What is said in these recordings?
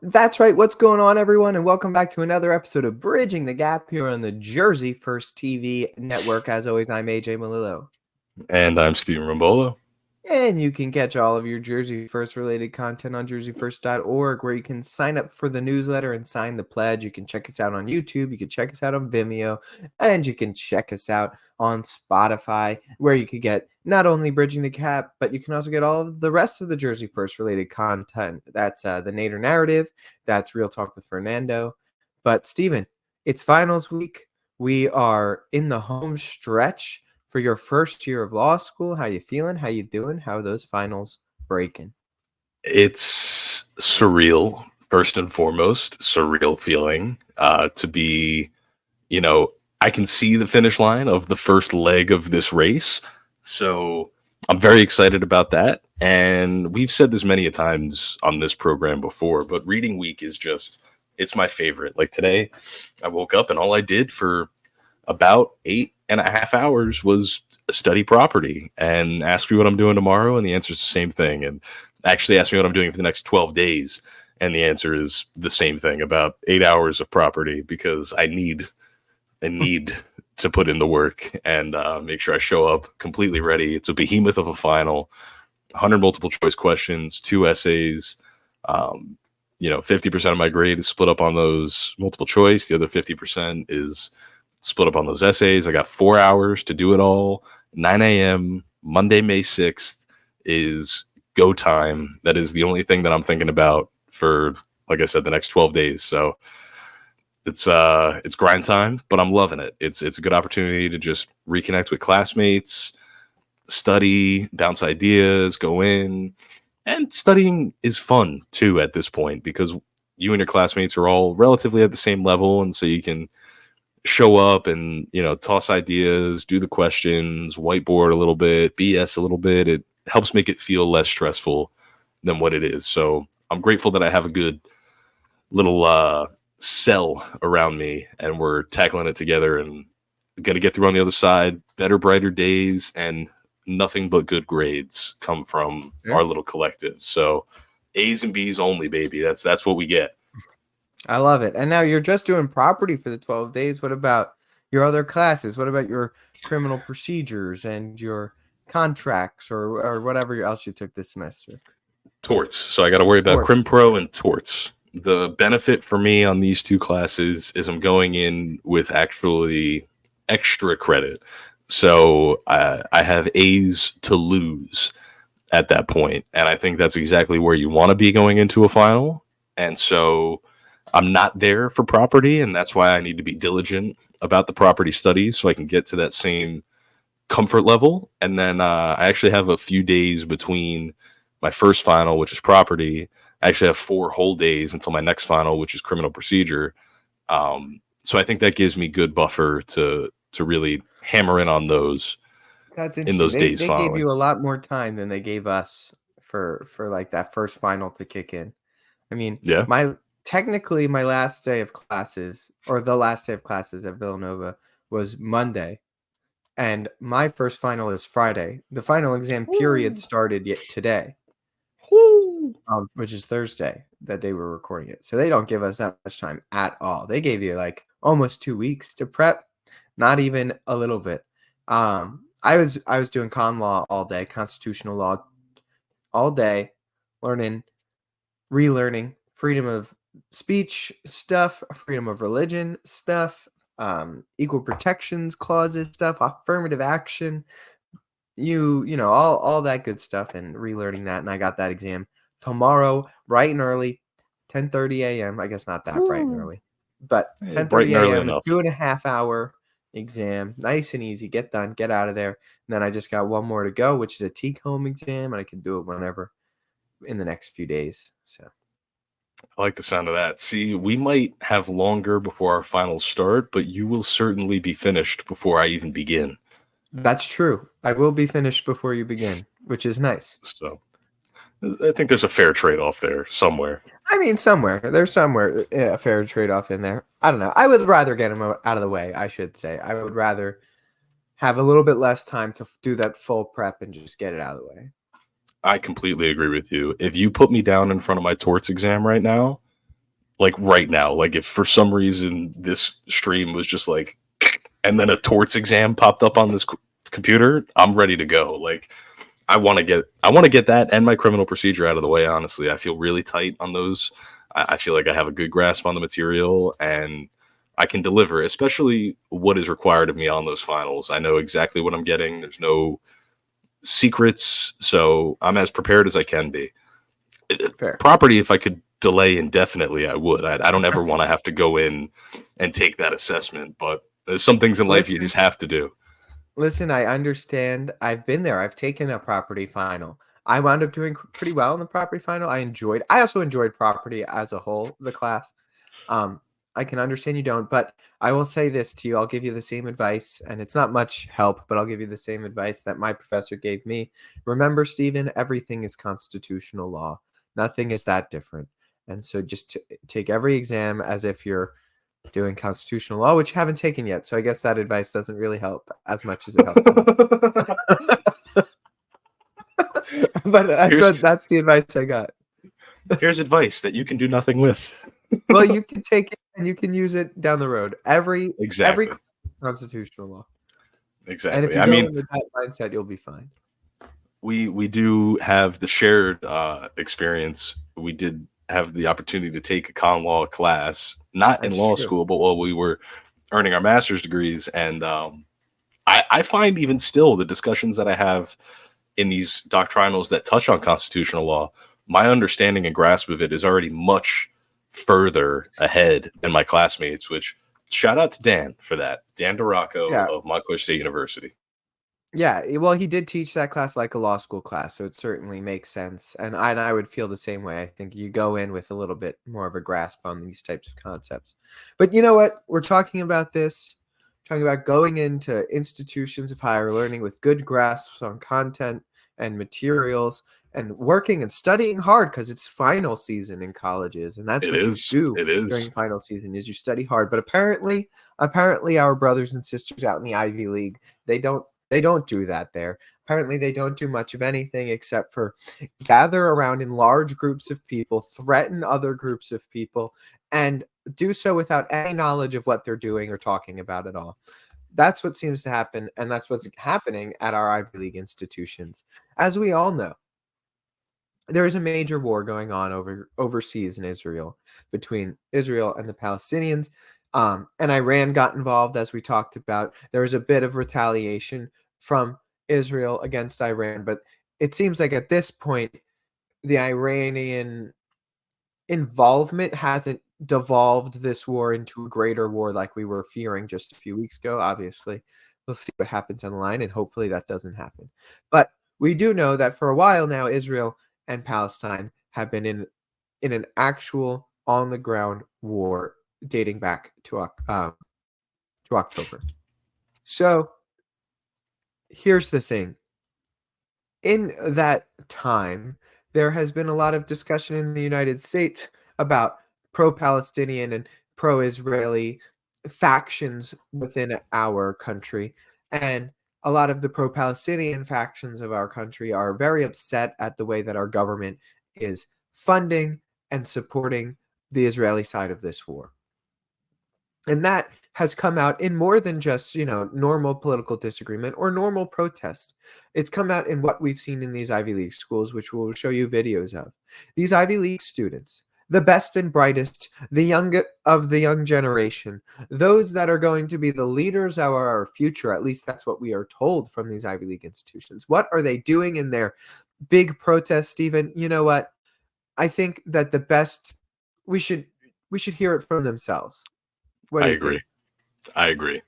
That's right. What's going on, everyone? And welcome back to another episode of Bridging the Gap here on the Jersey First TV network. As always, I'm AJ Malillo. And I'm Steven Rambolo. And you can catch all of your Jersey First related content on jerseyfirst.org, where you can sign up for the newsletter and sign the pledge. You can check us out on YouTube, you can check us out on Vimeo, and you can check us out on Spotify, where you could get not only Bridging the Gap, but you can also get all of the rest of the Jersey First related content. That's the Nader Narrative, that's Real Talk with Fernando. But Steven, it's finals week. We are in the home stretch for your first year of law school. How you feeling? How you doing? How are those finals breaking? It's surreal, first and foremost, surreal feeling to be, you know, I can see the finish line of the first leg of this race. So I'm very excited about that. And we've said this many a times on this program before, but reading week is just, it's my favorite. Like today, I woke up and all I did for about 8.5 hours was study property and ask me what I'm doing tomorrow. And the answer is the same thing. And actually ask me what I'm doing for the next 12 days. And the answer is the same thing, about 8 hours of property, because I need to put in the work and make sure I show up completely ready. It's a behemoth of a final, 100 multiple choice questions, 2 essays. 50% of my grade is split up on those multiple choice. The other 50% is split up on those essays. I got 4 hours to do it all. 9 a.m. Monday, May 6th is go time. That is the only thing that I'm thinking about for, like I said, the next 12 days. So it's grind time, but I'm loving it. It's a good opportunity to just reconnect with classmates, study, bounce ideas, go in. And studying is fun too at this point, because you and your classmates are all relatively at the same level, and so you can show up and toss ideas, do the questions, whiteboard a little bit, BS a little bit. It helps make it feel less stressful than what it is. So I'm grateful that I have a good little cell around me, and we're tackling it together and gonna get through on the other side. Better, brighter days, and nothing but good grades come from Yeah. our little collective. So A's and B's only, baby. That's what we get. I love it. And now you're just doing property for the 12 days. What about your other classes? What about your criminal procedures and your contracts or whatever else you took this semester? Torts. So I got to worry about Or Crim Pro and torts. The benefit for me on these two classes is I'm going in with actually extra credit. So I have A's to lose at that point. And I think that's exactly where you want to be going into a final. And so I'm not there for property. And that's why I need to be diligent about the property studies so I can get to that same comfort level. And then I actually have a few days between my first final, which is property. I actually have 4 whole days until my next final, which is criminal procedure. So I think that gives me good buffer to really hammer in on those that's in interesting. those They days they gave following. you a lot more time than they gave us for like that first final to kick in. I mean, Yeah. technically my last day of classes, or the last day of classes at Villanova, was Monday, and my first final is Friday. The final exam period Woo. started yet today, Woo. which is Thursday that they were recording it. So they don't give us that much time at all. They gave you like almost 2 weeks to prep, not even a little bit. I was doing con law all day, constitutional law all day, learning, relearning freedom of speech stuff, freedom of religion stuff, equal protections clauses stuff, affirmative action, all that good stuff, and relearning that. And I got that exam tomorrow, bright and early, 10:30 a.m. I guess not that bright and Woo. early, but Hey, bright 10:30 and early a.m. A enough. 2.5 hour exam, nice and easy. Get done, get out of there. And then I just got one more to go, which is a take-home exam, and I can do it whenever in the next few days. So I like the sound of that. See, we might have longer before our finals start, but you will certainly be finished before I even begin. that's true. I will be finished before you begin, which is nice. So I think there's a fair trade off there somewhere. I mean, there's somewhere a fair trade-off in there. I don't know. I would rather get him out of the way, I should say. I would rather have a little bit less time to do that full prep and just get it out of the way. I completely agree with you. If you put me down in front of my torts exam right now, like right now. Like if for some reason this stream was just like, and then a torts exam popped up on this computer, I'm ready to go. Like I want to get that and my criminal procedure out of the way. Honestly, I feel really tight on those. I feel like I have a good grasp on the material and I can deliver, especially what is required of me on those finals. I know exactly what I'm getting. There's no secrets, so I'm as prepared as I can be. Fair. Property, if I could delay indefinitely, I would. I don't ever want to have to go in and take that assessment, but there's some things in life you Listen, just have to do. listen, I understand. I've been there. I've taken a property final. I wound up doing pretty well in the property final. I also enjoyed property as a whole, the class. Um, I can understand you don't, but I will say this to you. I'll give you the same advice, and it's not much help, but I'll give you the same advice that my professor gave me. Remember, Stephen, everything is constitutional law. Nothing is that different. And so just take every exam as if you're doing constitutional law, which you haven't taken yet. So I guess that advice doesn't really help as much as it helped me. But that's the advice I got. Here's advice that you can do nothing with. Well, you can take it and you can use it down the road. Every Exactly. constitutional law. Exactly. And if you I go mean, in with that mindset, you'll be fine. we do have the shared experience. We did have the opportunity to take a con law class, not in That's law true. school, but while we were earning our master's degrees. And I find even still the discussions that I have in these doctrinals that touch on constitutional law, my understanding and grasp of it is already much further ahead than my classmates, which shout out to Dan for that. Dan Yeah. DeRocco of Montclair State University. Yeah. Well, he did teach that class like a law school class, so it certainly makes sense. And I would feel the same way. I think you go in with a little bit more of a grasp on these types of concepts. But you know what? We're talking about this, talking about going into institutions of higher learning with good grasps on content and materials and working and studying hard because it's final season in colleges, and that's It what you is. do It is. during final season is you study hard. But apparently our brothers and sisters out in the Ivy League, they don't do that there. Apparently, they don't do much of anything except for gather around in large groups of people, threaten other groups of people, and do so without any knowledge of what they're doing or talking about at all. That's what seems to happen, and that's what's happening at our Ivy League institutions. As we all know, there is a major war going on overseas in Israel between Israel and the Palestinians. And Iran got involved, as we talked about. There was a bit of retaliation from Israel against Iran, but it seems like at this point, the Iranian involvement hasn't devolved this war into a greater war like we were fearing just a few weeks ago. Obviously, we'll see what happens on the line, and hopefully that doesn't happen. But we do know that for a while now, Israel and Palestine have been in an actual on the ground war dating back to October. So here's the thing. In that time, there has been a lot of discussion in the United States about pro-Palestinian and pro-Israeli factions within our country. And a lot of the pro-Palestinian factions of our country are very upset at the way that our government is funding and supporting the Israeli side of this war. And that has come out in more than just, normal political disagreement or normal protest. It's come out in what we've seen in these Ivy League schools, which we'll show you videos of. These Ivy League students, the best and brightest, the young of the young generation, those that are going to be the leaders of our future, at least that's what we are told from these Ivy League institutions. What are they doing in their big protest, Stephen? You know what? I think that we should hear it from themselves. What I do you agree. think? I agree.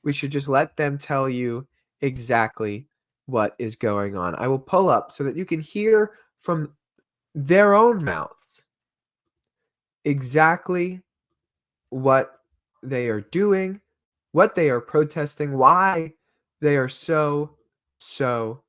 We should just let them tell you exactly what is going on. I will pull up so that you can hear from their own mouths exactly what they are doing, what they are protesting, why they are so, so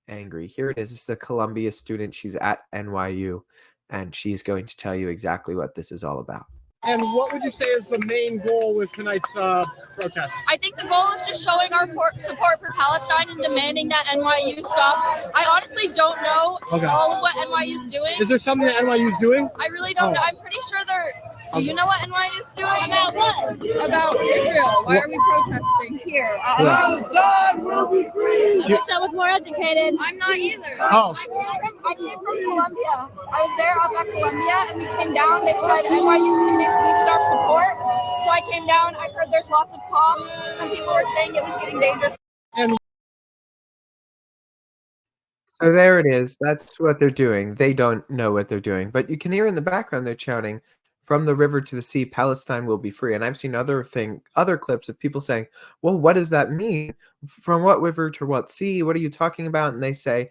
angry. Here it is. It's the Columbia student. She's at NYU, and she's going to tell you exactly what this is all about. And what would you say is the main goal with tonight's protest? I think the goal is just showing our support for Palestine and demanding that NYU stops. I honestly don't know all of what NYU is doing. Is there something that NYU is doing? I really don't know. I'm pretty sure they're. Do you know what NYU is doing? About what? About Israel. Why are we protesting here? Palestine will be free. I wish I was more educated. I'm not either. Oh. I came from Columbia. I was there up at Columbia, and we came down. They said NYU students needed our support, so I came down. I heard there's lots of cops. Some people were saying it was getting dangerous. So there it is. That's what they're doing. They don't know what they're doing. But you can hear in the background they're shouting, "From the river to the sea, Palestine will be free." And I've seen other clips of people saying, "Well, what does that mean? From what river to what sea? What are you talking about?" And they say,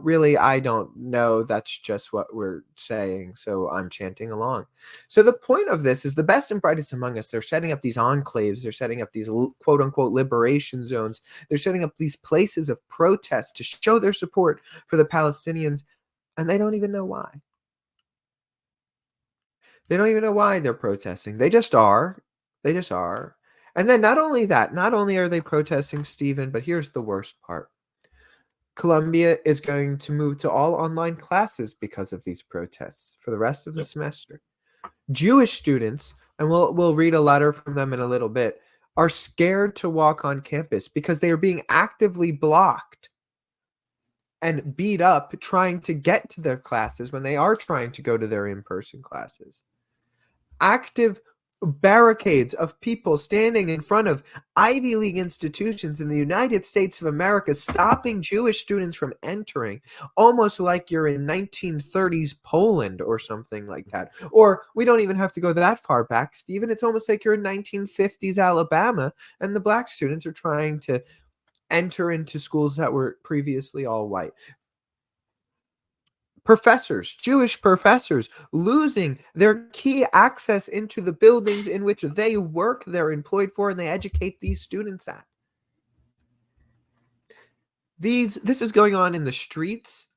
really, I don't know. That's just what we're saying. So I'm chanting along. So the point of this is the best and brightest among us. They're setting up these enclaves. They're setting up these quote unquote liberation zones. They're setting up these places of protest to show their support for the Palestinians. And they don't even know why. They don't even know why they're protesting. They just are. They just are. And then not only that, not only are they protesting, Stephen, but here's the worst part. Columbia is going to move to all online classes because of these protests for the rest of the semester. Jewish students, and we'll read a letter from them in a little bit, are scared to walk on campus because they are being actively blocked and beat up trying to get to their classes when they are trying to go to their in-person classes. Active barricades of people standing in front of Ivy League institutions in the United States of America, stopping Jewish students from entering, almost like you're in 1930s Poland or something like that. Or we don't even have to go that far back, Stephen. It's almost like you're in 1950s Alabama, and the black students are trying to enter into schools that were previously all white. Professors, Jewish professors, losing their key access into the buildings in which they work, they're employed for, and they educate these students at. This is going on in the streets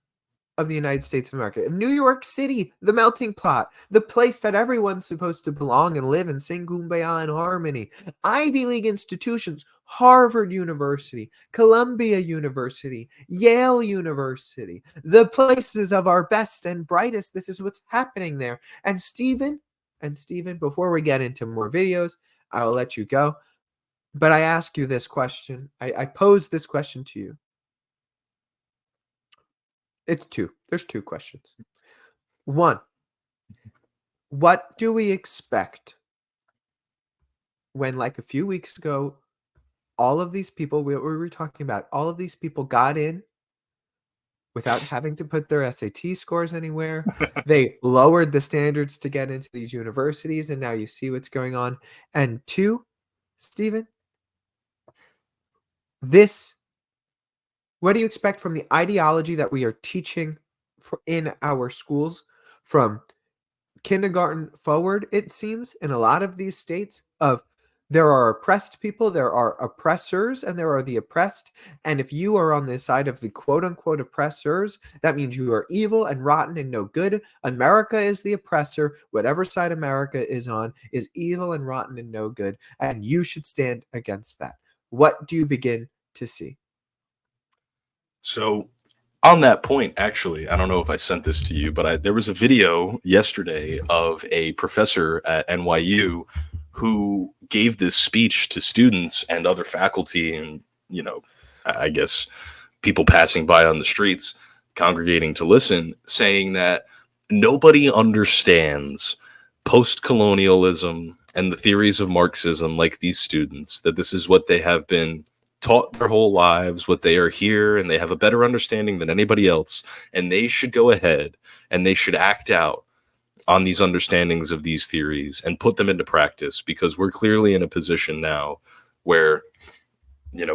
of the United States of America. In New York City, the melting pot, the place that everyone's supposed to belong and live and sing Kumbaya in harmony. Ivy League institutions, Harvard University, Columbia University, Yale University, the places of our best and brightest. This is what's happening there. And Stephen, before we get into more videos, I will let you go. But I ask you this question. I pose this question to you. It's two. There's two questions. One, what do we expect when, like a few weeks ago, all of these people, we were talking about, all of these people got in without having to put their SAT scores anywhere. They lowered the standards to get into these universities, and now you see what's going on. And two, Stephen, what do you expect from the ideology that we are teaching in our schools from kindergarten forward, it seems, in a lot of these states, of there are oppressed people, there are oppressors, and there are the oppressed. And if you are on the side of the quote-unquote oppressors, that means you are evil and rotten and no good. America is the oppressor. Whatever side America is on is evil and rotten and no good. And you should stand against that. What do you begin to see? So on that point, actually, I don't know if I sent this to you, but there was a video yesterday of a professor at NYU who gave this speech to students and other faculty and, I guess people passing by on the streets, congregating to listen, saying that nobody understands post-colonialism and the theories of Marxism like these students, that this is what they have been taught their whole lives, what they are here, and they have a better understanding than anybody else, and they should go ahead and they should act out on these understandings of these theories and put them into practice, because we're clearly in a position now where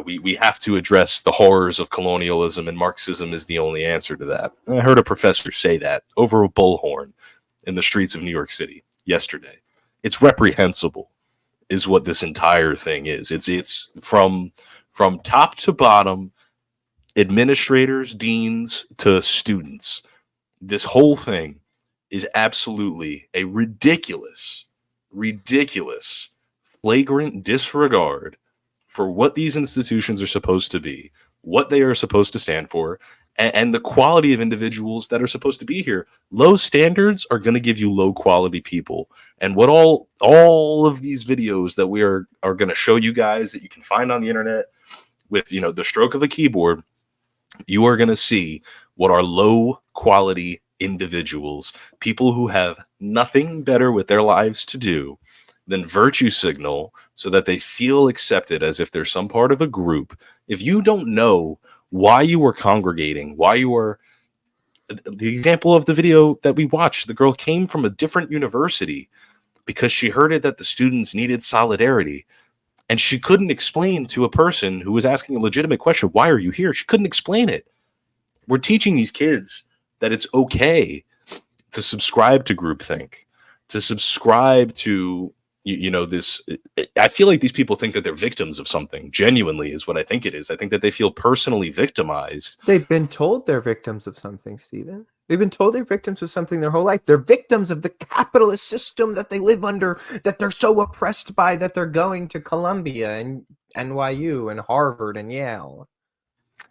we have to address the horrors of colonialism, and Marxism is the only answer to that. And I heard a professor say that over a bullhorn in the streets of New York City yesterday. It's reprehensible is what this entire thing is. It's from top to bottom, administrators, deans to students. This whole thing is absolutely a ridiculous ridiculous, flagrant disregard for what these institutions are supposed to be, what they are supposed to stand for, and the quality of individuals that are supposed to be here. Low standards are going to give you low quality people. And what all of these videos that we are going to show you guys that you can find on the internet with, you know, the stroke of a keyboard, you are going to see what are low quality individuals, people who have nothing better with their lives to do than virtue signal so that they feel accepted as if they're some part of a group. If you don't know why you were congregating, why you were, the example of the video that we watched, the girl came from a different university because she heard it that the students needed solidarity. And she couldn't explain to a person who was asking a legitimate question, why are you here? She couldn't explain it. We're teaching these kids that it's okay to subscribe to groupthink, to subscribe to, you know, this. I feel like these people think that they're victims of something. Genuinely is what I think it is. I think that they feel personally victimized. They've been told they're victims of something, Stephen. They've been told they're victims of something their whole life. They're victims of the capitalist system that they live under, that they're so oppressed by, that they're going to Columbia and NYU and Harvard and Yale.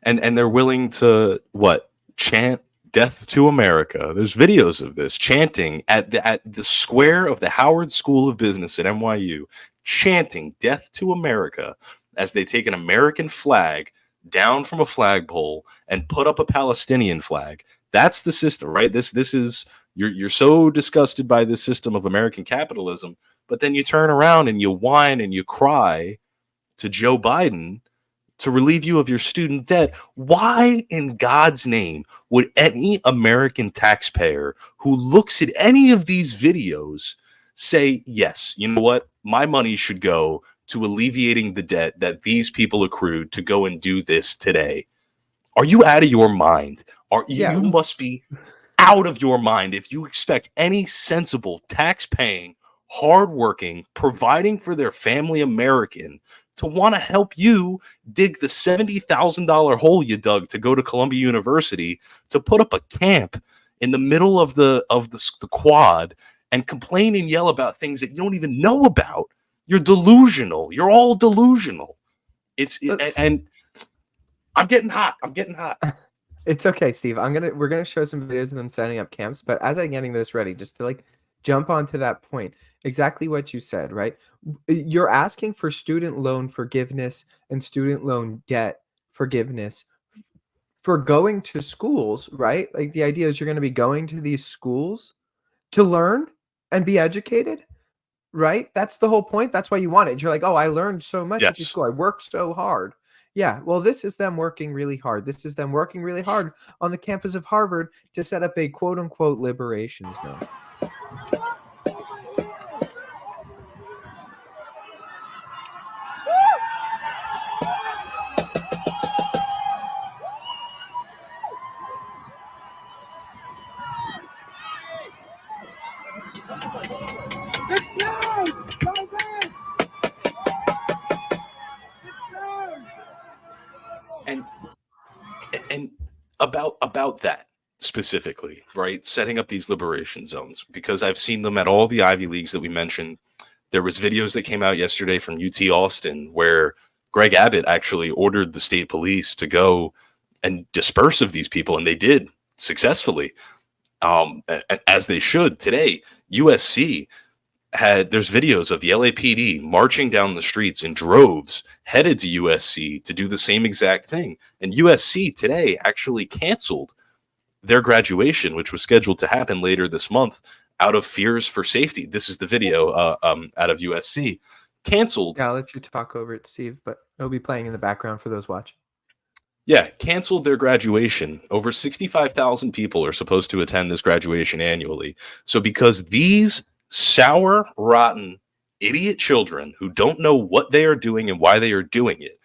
And they're willing to, what, chant death to America. There's videos of this, chanting at the square of the Howard School of Business at NYU, chanting death to America as they take an American flag down from a flagpole and put up a Palestinian flag. That's the system, right? This is, you're so disgusted by this system of American capitalism, but then you turn around and you whine and you cry to Joe Biden to relieve you of your student debt. Why in God's name would any American taxpayer who looks at any of these videos say, yes, you know what? My money should go to alleviating the debt that these people accrued to go and do this today. Are you out of your mind? You must be out of your mind if you expect any sensible, tax-paying, hardworking, providing for their family American to want to help you dig the $70,000 hole you dug to go to Columbia University to put up a camp in the middle of the quad and complain and yell about things that you don't even know about. You're delusional. You're all delusional. And I'm getting hot. It's okay, Steve. We're gonna show some videos of them setting up camps, but as I'm getting this ready, just to like jump onto that point, exactly what you said, right? You're asking for student loan forgiveness and student loan debt forgiveness for going to schools, right? Like the idea is you're going to be going to these schools to learn and be educated, right? That's the whole point. That's why you want it. You're like, oh, I learned so much at this school. I worked so hard. Yeah, well, this is them working really hard. This is them working really hard on the campus of Harvard to set up a quote-unquote liberation zone. And about that specifically, right? Setting up these liberation zones, because I've seen them at all the Ivy Leagues that we mentioned. There was videos that came out yesterday from UT Austin where Greg Abbott actually ordered the state police to go and disperse of these people, and they did successfully, as they should. Today, USC there's videos of the LAPD marching down the streets in droves headed to USC to do the same exact thing. And USC today actually canceled their graduation, which was scheduled to happen later this month out of fears for safety. This is the video out of USC. Canceled. Yeah, I'll let you talk over it, Steve, but it'll be playing in the background for those watching. Yeah, canceled their graduation. Over 65,000 people are supposed to attend this graduation annually. So because these sour, rotten, idiot children who don't know what they are doing and why they are doing it,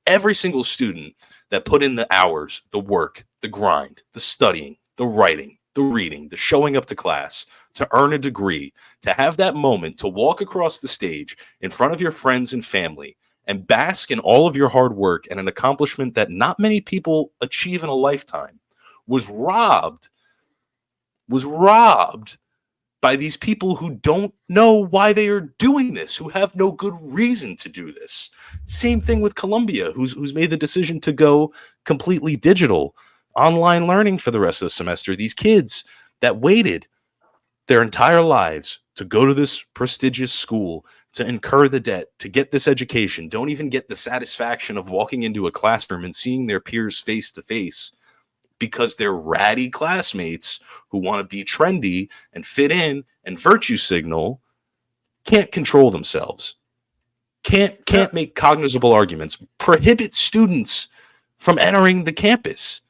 every single student that put in the hours, the work, the grind, the studying, the writing, the reading, the showing up to class, to earn a degree, to have that moment to walk across the stage in front of your friends and family and bask in all of your hard work and an accomplishment that not many people achieve in a lifetime, was robbed by these people who don't know why they are doing this, who have no good reason to do this. Same thing with Columbia, who's made the decision to go completely digital, online learning for the rest of the semester. These kids that waited their entire lives to go to this prestigious school, to incur the debt, to get this education, don't even get the satisfaction of walking into a classroom and seeing their peers face to face, because they're ratty classmates who want to be trendy and fit in and virtue signal, can't control themselves, can't make cognizable arguments, prohibit students from entering the campus.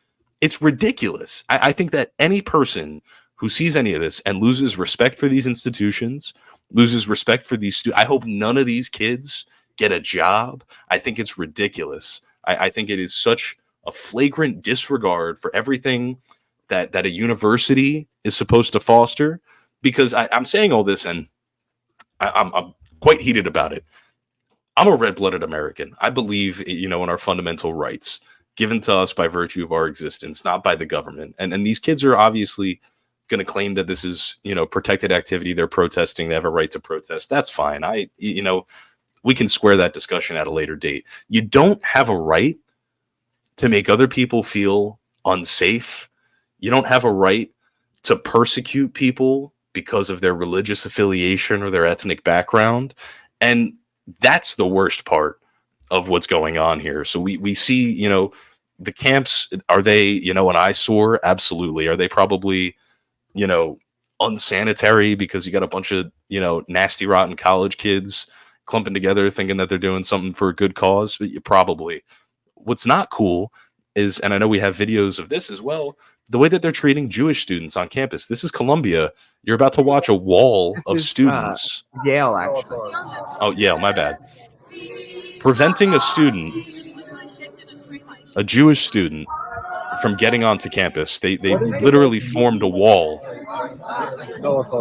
It's ridiculous. I think that any person who sees any of this and loses respect for these institutions, loses respect for these students, I hope none of these kids get a job. I think it's ridiculous. I think it is such a flagrant disregard for everything that a university is supposed to foster. Because I'm saying all this, and I'm quite heated about it. I'm a red-blooded American. I believe, in our fundamental rights given to us by virtue of our existence, not by the government. And these kids are obviously going to claim that this is, protected activity. They're protesting. They have a right to protest. That's fine. We can square that discussion at a later date. You don't have a right to make other people feel unsafe. You don't have a right to persecute people because of their religious affiliation or their ethnic background. And that's the worst part of what's going on here. So we see, the camps, are they, an eyesore? Absolutely. Are they probably, unsanitary because you got a bunch of, nasty, rotten college kids clumping together thinking that they're doing something for a good cause? Probably. What's not cool is, and I know we have videos of this as well, the way that they're treating Jewish students on campus. This is Columbia. You're about to watch a wall of students. Yale, actually. Oh, Yale, my bad. Preventing a student, a Jewish student, from getting onto campus. They literally formed a wall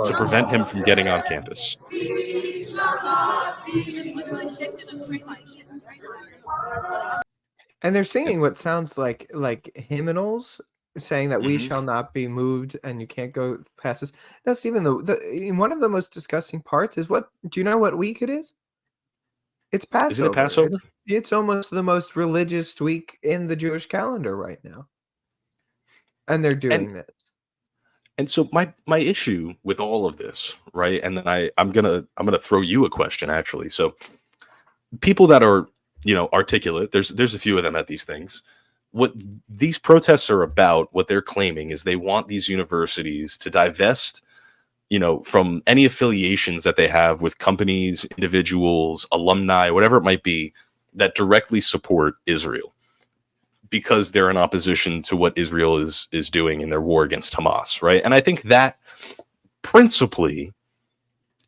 to prevent him from getting on campus. And they're singing what sounds like hymnals, saying that we shall not be moved and you can't go past this. That's even one of the most disgusting parts is what, do you know what week it is? It's Passover. Isn't it Passover? It's almost the most religious week in the Jewish calendar right now. And they're doing this. And so my issue with all of this, right? And then I'm gonna throw you a question, actually. So people that are, articulate, there's a few of them at these things. What these protests are about, what they're claiming is they want these universities to divest, from any affiliations that they have with companies, individuals, alumni, whatever it might be, that directly support Israel, because they're in opposition to what Israel is doing in their war against Hamas, right? And I think that principally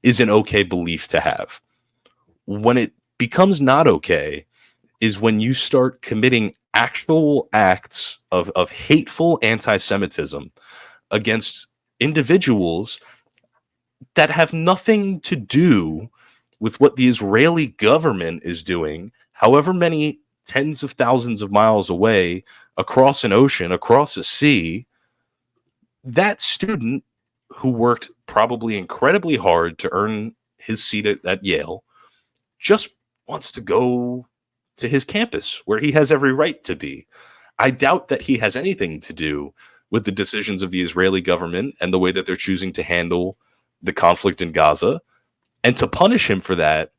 is an okay belief to have. When it becomes not okay is when you start committing actual acts of hateful anti-Semitism against individuals that have nothing to do with what the Israeli government is doing, however many tens of thousands of miles away, across an ocean, across a sea. That student who worked probably incredibly hard to earn his seat at Yale just wants to go to his campus where he has every right to be. I doubt that he has anything to do with the decisions of the Israeli government and the way that they're choosing to handle the conflict in Gaza. And to punish him for that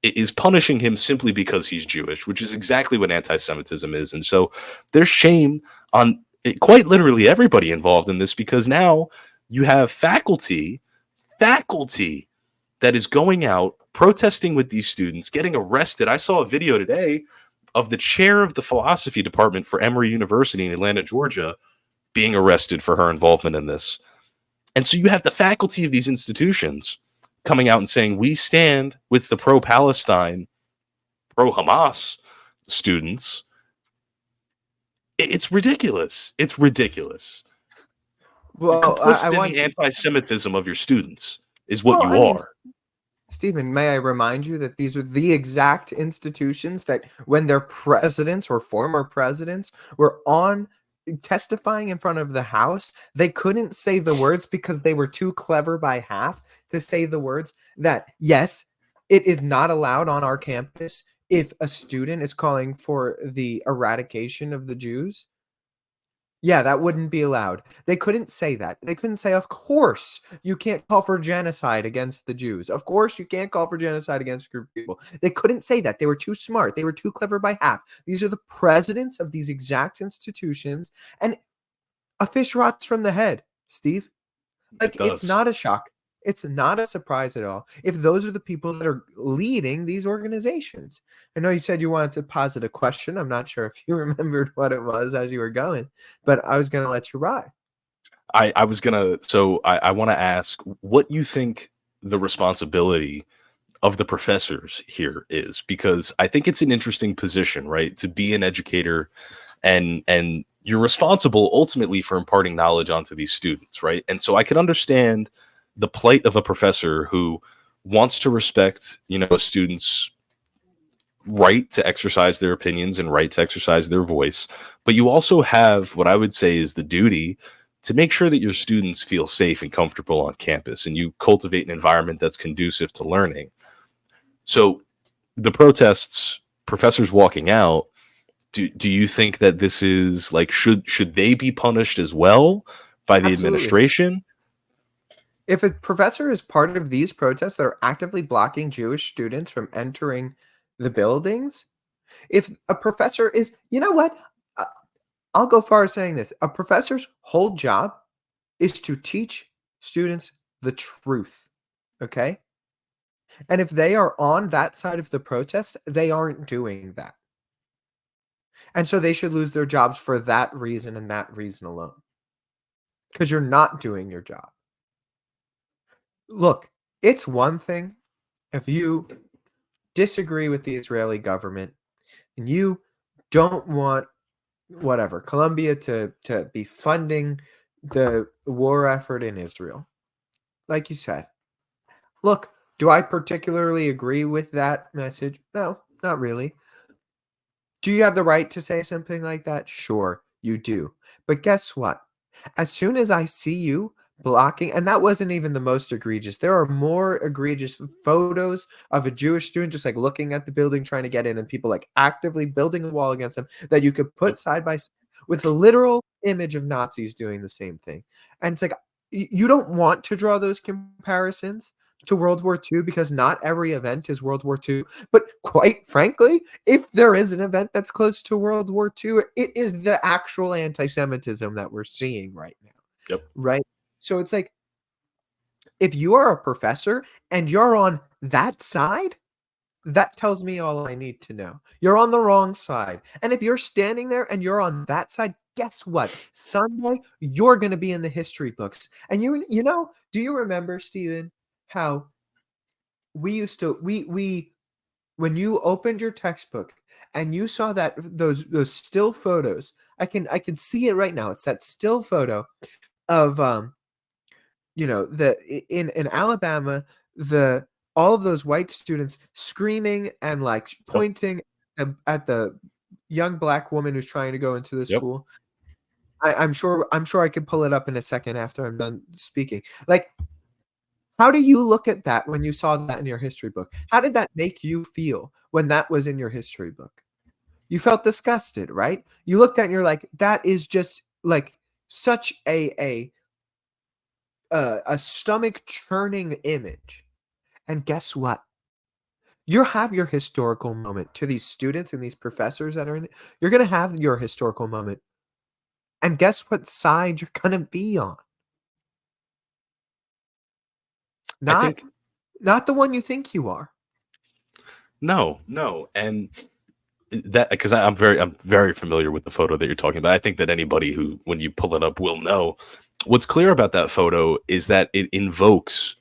is punishing him simply because he's Jewish, which is exactly what anti-Semitism is. And so there's shame on quite literally everybody involved in this, because now you have faculty that is going out, protesting with these students, getting arrested. I saw a video today of the chair of the philosophy department for Emory University in Atlanta, Georgia, being arrested for her involvement in this. And so you have the faculty of these institutions coming out and saying, we stand with the pro-Palestine, pro-Hamas students. It's ridiculous. It's ridiculous. Well, I want the anti-Semitism of your students is what you are. Stephen, may I remind you that these are the exact institutions that when their presidents or former presidents were on testifying in front of the House, they couldn't say the words because they were too clever by half to say the words that, yes, it is not allowed on our campus if a student is calling for the eradication of the Jews. Yeah, that wouldn't be allowed. They couldn't say that. They couldn't say, of course, you can't call for genocide against the Jews. Of course, you can't call for genocide against a group of people. They couldn't say that. They were too smart. They were too clever by half. These are the presidents of these exact institutions, and a fish rots from the head, Steve. Like, it's does. not a shock. It's not a surprise at all if those are the people that are leading these organizations. I know you said you wanted to posit a question. I'm not sure if you remembered what it was as you were going, but I was going to let you ride. I was gonna. So I want to ask what you think the responsibility of the professors here is, because I think it's an interesting position, right? To be an educator, and you're responsible ultimately for imparting knowledge onto these students, right? And so I can understand the plight of a professor who wants to respect, a student's right to exercise their opinions and right to exercise their voice. But you also have what I would say is the duty to make sure that your students feel safe and comfortable on campus, and you cultivate an environment that's conducive to learning. So the protests, professors walking out, do you think that this is like, should they be punished as well by the Absolutely. administration? If a professor is part of these protests that are actively blocking Jewish students from entering the buildings, if a professor is, you know what? I'll go far as saying this. A professor's whole job is to teach students the truth, okay? And if they are on that side of the protest, they aren't doing that. And so they should lose their jobs for that reason and that reason alone. Because you're not doing your job. Look, it's one thing if you disagree with the Israeli government and you don't want whatever Colombia to be funding the war effort in Israel. Like you said, look, do I particularly agree with that message? No, not really. Do you have the right to say something like that? Sure, you do. But guess what? As soon as I see you blocking, and that wasn't even the most egregious. There are more egregious photos of a Jewish student just like looking at the building trying to get in, and people like actively building a wall against them that you could put side by side with the literal image of Nazis doing the same thing. And it's like, you don't want to draw those comparisons to World War II because not every event is World War II. But quite frankly, if there is an event that's close to World War II, it is the actual anti-Semitism that we're seeing right now. Yep. Right? So it's like, if you are a professor and you're on that side, that tells me all I need to know. You're on the wrong side. And if you're standing there and you're on that side, guess what? Someday you're going to be in the history books. And do you remember, Stephen, how we used to when you opened your textbook and you saw that those still photos, I can see it right now. It's that still photo of in Alabama, all of those white students screaming and like pointing at the young black woman who's trying to go into the school. I'm sure I can pull it up in a second after I'm done speaking. Like, how do you look at that when you saw that in your history book? How did that make you feel when that was in your history book? You felt disgusted, right? You looked at it and you're like, that is just like such a stomach churning image. And guess what? You have your historical moment. To these students and these professors that are in it, you're going to have your historical moment. And guess what side you're going to be on? Not the one you think you are. No. And that, because I'm very familiar with the photo that you're talking about. I think that anybody who, when you pull it up, will know. What's clear about that photo is that it invokes,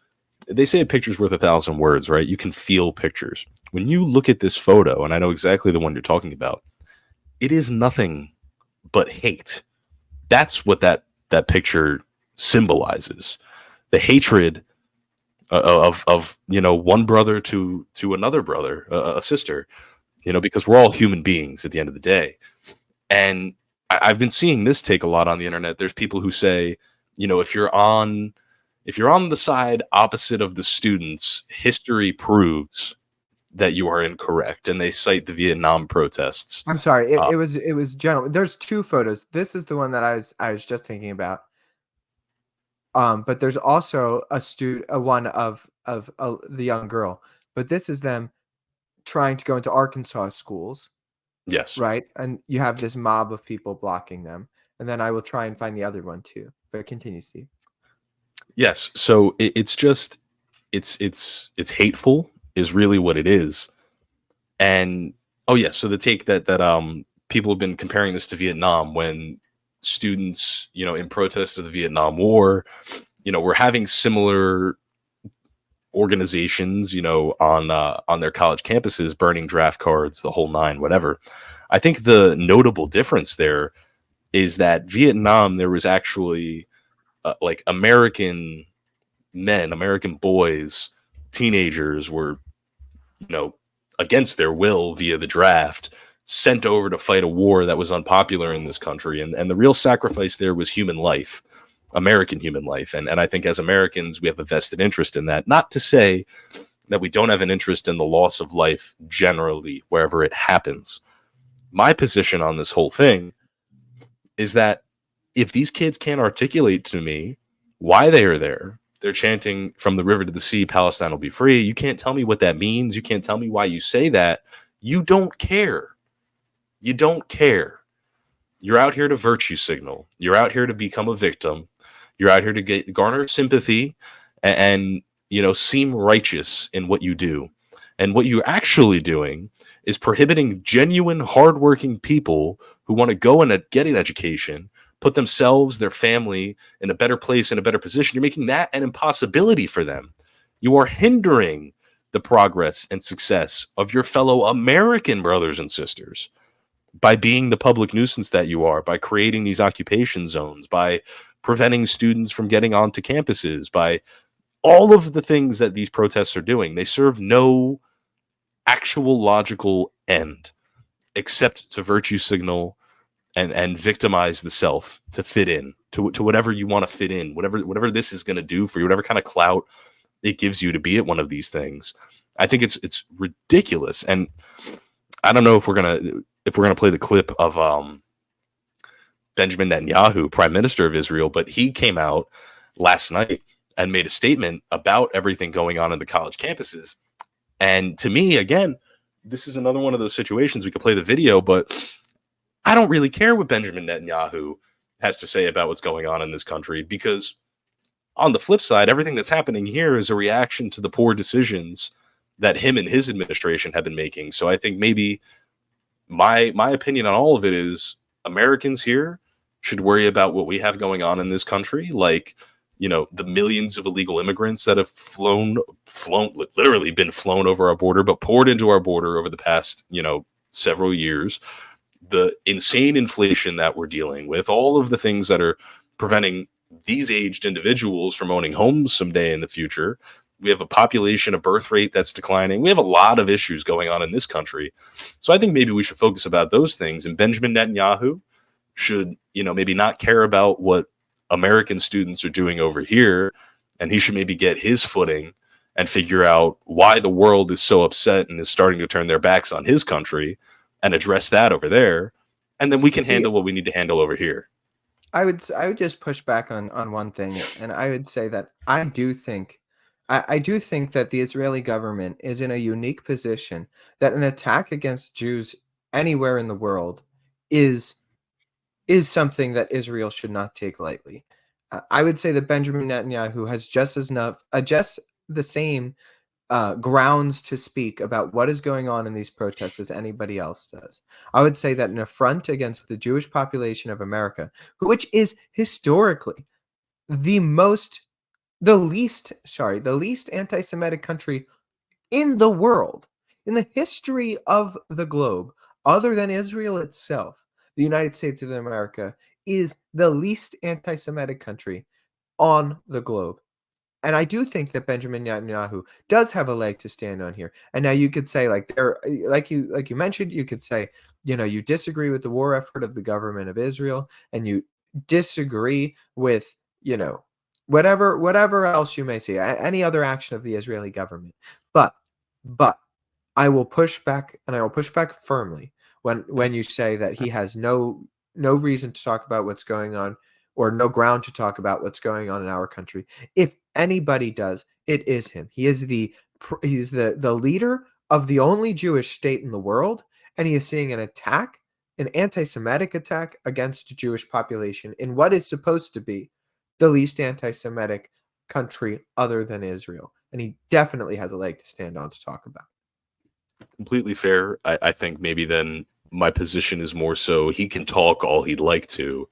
they say a picture's worth 1,000 words, right? You can feel pictures. When you look at this photo, and I know exactly the one you're talking about, it is nothing but hate. That's what that picture symbolizes. The hatred of one brother to another brother, a sister, because we're all human beings at the end of the day. And I've been seeing this take a lot on the internet. There's people who say, you know, if you're on the side opposite of the students, history proves that you are incorrect, and they cite the Vietnam protests. I'm sorry. Uh, It was general. There's two photos. This is the one that I was just thinking about. But there's also a one of the young girl. But this is them trying to go into Arkansas schools, yes, right? And you have this mob of people blocking them. And then I will try and find the other one too. But continue, Steve. yes. So it's just it's hateful is really what it is. And oh yes, so the take that people have been comparing this to Vietnam when students, you know, in protest of the Vietnam War, you know, were having similar organizations, you know, on their college campuses, burning draft cards, the whole nine, whatever. I think the notable difference there is that Vietnam, there was actually like American men, American boys, teenagers were, you know, against their will via the draft, sent over to fight a war that was unpopular in this country. And the real sacrifice there was human life, American human life. And I think as Americans, we have a vested interest in that. Not to say that we don't have an interest in the loss of life generally, wherever it happens. My position on this whole thing is that if these kids can't articulate to me why they are there, they're chanting from the river to the sea, Palestine will be free. You can't tell me what that means. You can't tell me why you say that. You don't care. You don't care. You're out here to virtue signal. You're out here to become a victim. You're out here to garner sympathy and you know, seem righteous in what you do. And what you're actually doing is prohibiting genuine, hardworking people who want to go and get an education, put themselves, their family in a better place, in a better position. You're making that an impossibility for them. You are hindering the progress and success of your fellow American brothers and sisters by being the public nuisance that you are, by creating these occupation zones, by preventing students from getting onto campuses, by all of the things that these protests are doing. They serve no actual logical end except to virtue signal and victimize the self to fit in to whatever you want to fit in, whatever this is going to do for you, whatever kind of clout it gives you to be at one of these things. I think it's ridiculous. And I don't know if we're gonna play the clip of Benjamin Netanyahu, Prime Minister of Israel, but he came out last night and made a statement about everything going on in the college campuses. And to me, again, this is another one of those situations. We could play the video, but I don't really care what Benjamin Netanyahu has to say about what's going on in this country, because on the flip side, everything that's happening here is a reaction to the poor decisions that him and his administration have been making. So I think maybe my opinion on all of it is Americans here should worry about what we have going on in this country, like, you know, the millions of illegal immigrants that have literally been flown over our border, but poured into our border over the past, you know, several years, the insane inflation that we're dealing with, all of the things that are preventing these aged individuals from owning homes someday in the future. We have a population, a birth rate that's declining. We have a lot of issues going on in this country. So I think maybe we should focus about those things. And Benjamin Netanyahu should, you know, maybe not care about what American students are doing over here. And he should maybe get his footing and figure out why the world is so upset and is starting to turn their backs on his country and address that over there. And then we can handle what we need to handle over here. I would just push back on one thing, and I would say that I do think that the Israeli government is in a unique position that an attack against Jews anywhere in the world is something that Israel should not take lightly. I would say that Benjamin Netanyahu has just the same grounds to speak about what is going on in these protests as anybody else does. I would say that an affront against the Jewish population of America, which is historically the least anti-Semitic country in the world, in the history of the globe, other than Israel itself, the United States of America is the least anti-Semitic country on the globe. and I do think that Benjamin Netanyahu does have a leg to stand on here. And now you could say, like, like you mentioned, you could say, you disagree with the war effort of the government of Israel, and you disagree with, whatever else you may see, any other action of the Israeli government. But I will push back, and I will push back firmly when you say that he has no reason to talk about what's going on, or no ground to talk about what's going on in our country. If anybody does, it is him. He's the leader of the only Jewish state in the world, and he is seeing an anti-Semitic attack against the Jewish population in what is supposed to be the least anti-Semitic country other than Israel. And he definitely has a leg to stand on to talk about. Completely fair. I think maybe then my position is more so he can talk all he'd like to.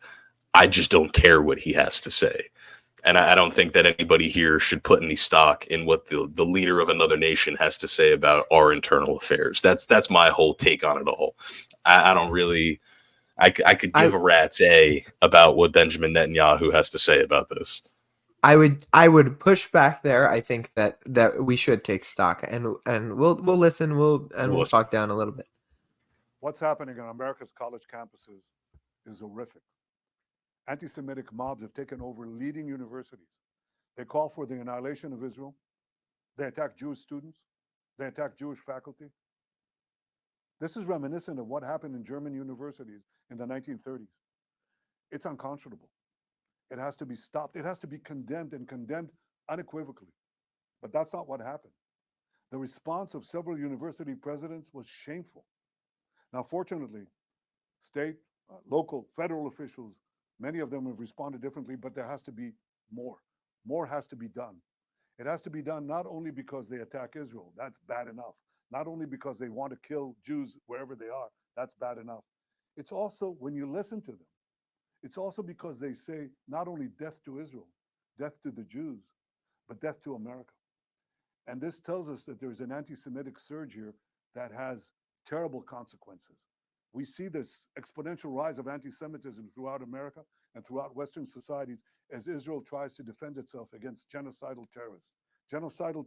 I just don't care what he has to say. And I don't think that anybody here should put any stock in what the leader of another nation has to say about our internal affairs. That's my whole take on it all. I don't really, I could give a rat's A about what Benjamin Netanyahu has to say about this. I would push back there. I think that we should take stock, and we'll listen. We'll talk down a little bit. What's happening in America's college campuses is horrific. Anti-Semitic mobs have taken over leading universities. They call for the annihilation of Israel. They attack Jewish students. They attack Jewish faculty. This is reminiscent of what happened in German universities in the 1930s. It's unconscionable. It has to be stopped. It has to be condemned, and condemned unequivocally. But that's not what happened. The response of several university presidents was shameful. Now, fortunately, state, local, federal officials, many of them have responded differently, but there has to be more. More has to be done. It has to be done not only because they attack Israel, that's bad enough. Not only because they want to kill Jews wherever they are, that's bad enough. It's also, when you listen to them, it's also because they say not only death to Israel, death to the Jews, but death to America. And this tells us that there's an anti-Semitic surge here that has terrible consequences. We see this exponential rise of anti-Semitism throughout America and throughout Western societies as Israel tries to defend itself against genocidal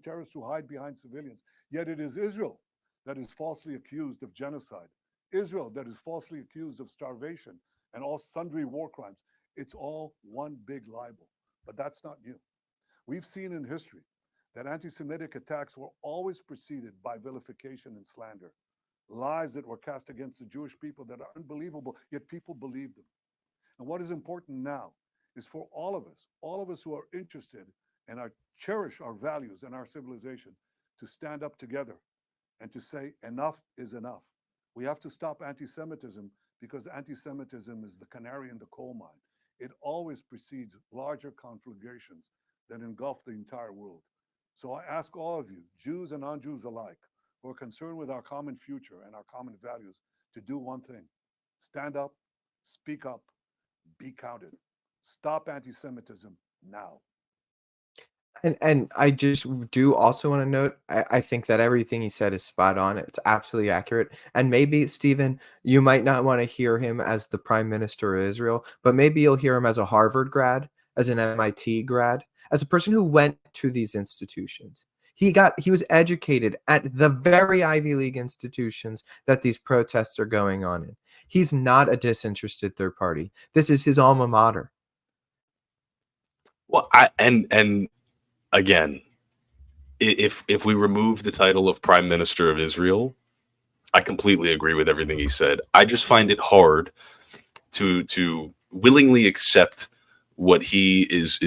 terrorists who hide behind civilians. Yet it is Israel that is falsely accused of genocide, Israel that is falsely accused of starvation and all sundry war crimes. It's all one big libel, but that's not new. We've seen in history that anti-Semitic attacks were always preceded by vilification and slander. Lies that were cast against the Jewish people that are unbelievable, yet people believe them. And what is important now is for all of us who are interested and cherish our values and our civilization, to stand up together and to say enough is enough. We have to stop anti-Semitism, because anti-Semitism is the canary in the coal mine. It always precedes larger conflagrations that engulf the entire world. So I ask all of you, Jews and non-Jews alike, who are concerned with our common future and our common values, to do one thing: stand up, speak up, be counted. Stop anti-Semitism now. And I just do also want to note, I think that everything he said is spot on. It's absolutely accurate. And maybe, Stephen, you might not want to hear him as the Prime Minister of Israel, but maybe you'll hear him as a Harvard grad, as an MIT grad, as a person who went to these institutions. He was educated at the very Ivy League institutions that these protests are going on in. He's not a disinterested third party. This is his alma mater. Well, and again, if we remove the title of Prime Minister of Israel, I completely agree with everything he said. I just find it hard to willingly accept what he is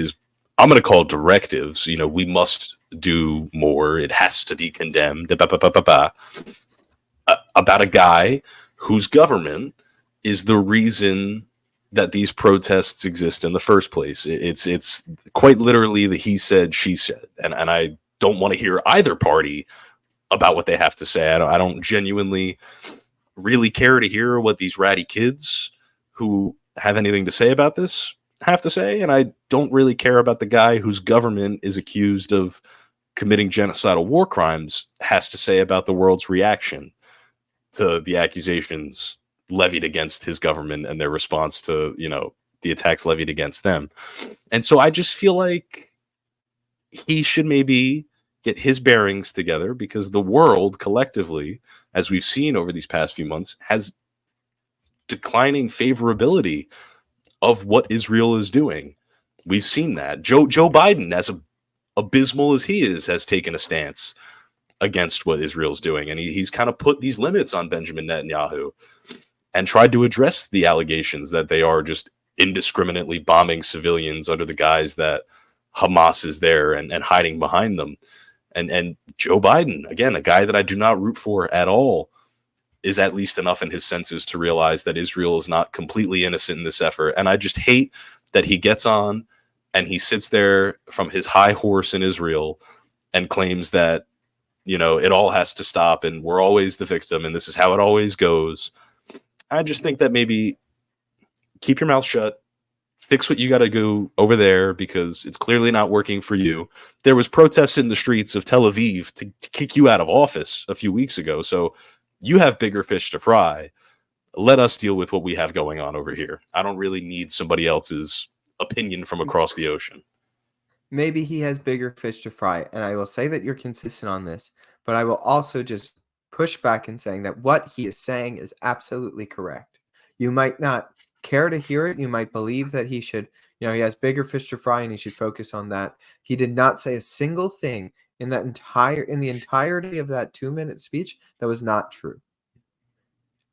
I'm going to call directives. We must do more. It has to be condemned. About a guy whose government is the reason that these protests exist in the first place. It's quite literally the he said, she said. And I don't want to hear either party about what they have to say. I don't genuinely really care to hear what these ratty kids who have anything to say about this have to say. And I don't really care about the guy whose government is accused of committing genocidal war crimes has to say about the world's reaction to the accusations levied against his government and their response to, the attacks levied against them. And so I just feel like he should maybe get his bearings together, because the world collectively, as we've seen over these past few months, has declining favorability of what Israel is doing. We've seen that. Joe Biden, as abysmal as he is, has taken a stance against what Israel's doing. And he's kind of put these limits on Benjamin Netanyahu and tried to address the allegations that they are just indiscriminately bombing civilians under the guise that Hamas is there and hiding behind them. And Joe Biden, again, a guy that I do not root for at all, is at least enough in his senses to realize that Israel is not completely innocent in this effort. And I just hate that he gets on and he sits there from his high horse in Israel and claims that, you know, it all has to stop and we're always the victim and this is how it always goes. I just think that maybe keep your mouth shut, fix what you got to go over there, because it's clearly not working for you. There was protests in the streets of Tel Aviv to kick you out of office a few weeks ago. So you have bigger fish to fry. Let us deal with what we have going on over here. I don't really need somebody else's opinion from across the ocean. Maybe he has bigger fish to fry. And I will say that you're consistent on this, but I will also just push back in saying that what he is saying is absolutely correct. You might not care to hear it. You might believe that he should, he has bigger fish to fry and he should focus on that. He did not say a single thing in the entirety of that 2-minute speech that was not true.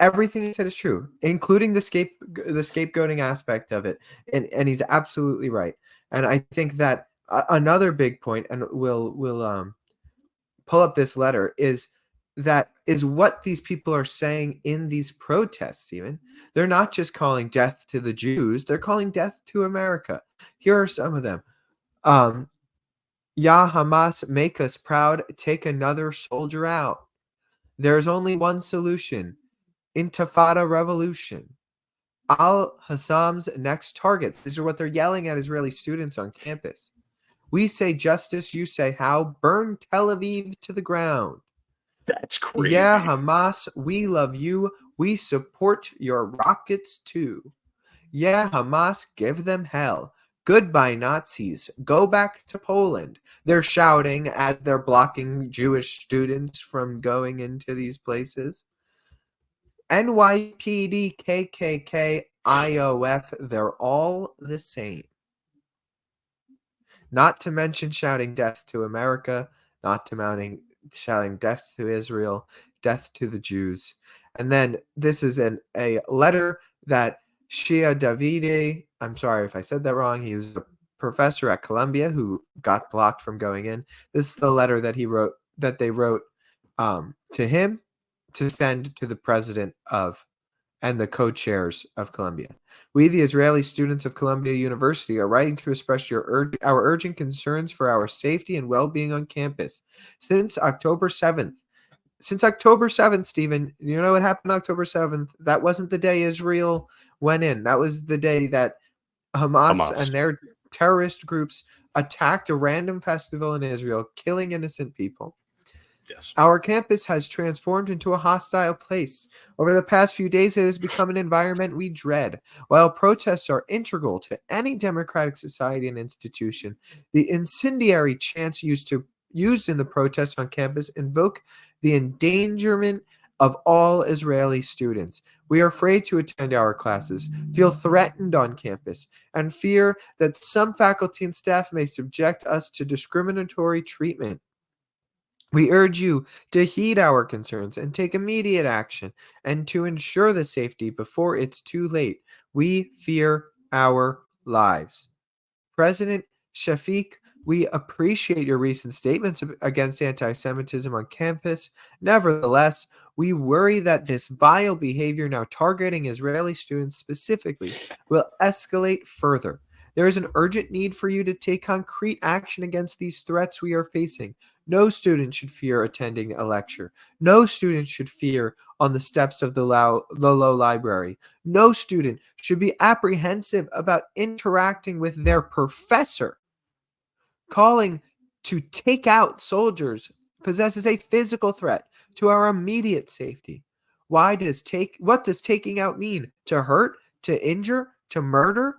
Everything he said is true, including the scapegoating aspect of it. And he's absolutely right. And I think that another big point, and we'll pull up this letter, is what these people are saying in these protests. Even they're not just calling death to the Jews, they're calling death to America. Here are some of them. Ya Hamas, make us proud, take another soldier out. There's only one solution: Intifada revolution. Al-Hassam's next targets. These are what they're yelling at Israeli students on campus. We say justice, you say how. Burn Tel Aviv to the ground. That's crazy. Yeah, Hamas, we love you. We support your rockets too. Yeah, Hamas, give them hell. Goodbye, Nazis. Go back to Poland. They're shouting as they're blocking Jewish students from going into these places. NYPD, KKK, IOF, they're all the same. Not to mention shouting death to America, not to shouting death to Israel, death to the Jews. And then this is a letter that Shia Davide, I'm sorry if I said that wrong, he was a professor at Columbia who got blocked from going in. This is the letter that they wrote to him to send to the president and the co-chairs of Columbia. We, the Israeli students of Columbia University, are writing to express our urgent concerns for our safety and well-being on campus. Since October 7th, Stephen, you know what happened on October 7th? That wasn't the day Israel went in. That was the day that Hamas and their terrorist groups attacked a random festival in Israel, killing innocent people. Yes. Our campus has transformed into a hostile place. Over the past few days, it has become an environment we dread. While protests are integral to any democratic society and institution, the incendiary chants used in the protests on campus invoke the endangerment of all Israeli students. We are afraid to attend our classes, feel threatened on campus, and fear that some faculty and staff may subject us to discriminatory treatment. We urge you to heed our concerns and take immediate action, and to ensure the safety before it's too late. We fear our lives. President Shafiq, we appreciate your recent statements against anti-Semitism on campus. Nevertheless, we worry that this vile behavior, now targeting Israeli students specifically, will escalate further. There is an urgent need for you to take concrete action against these threats we are facing. No student should fear attending a lecture. No student should fear on the steps of the Lolo Library. No student should be apprehensive about interacting with their professor. Calling to take out soldiers possesses a physical threat to our immediate safety. What does taking out mean? To hurt? To injure? To murder?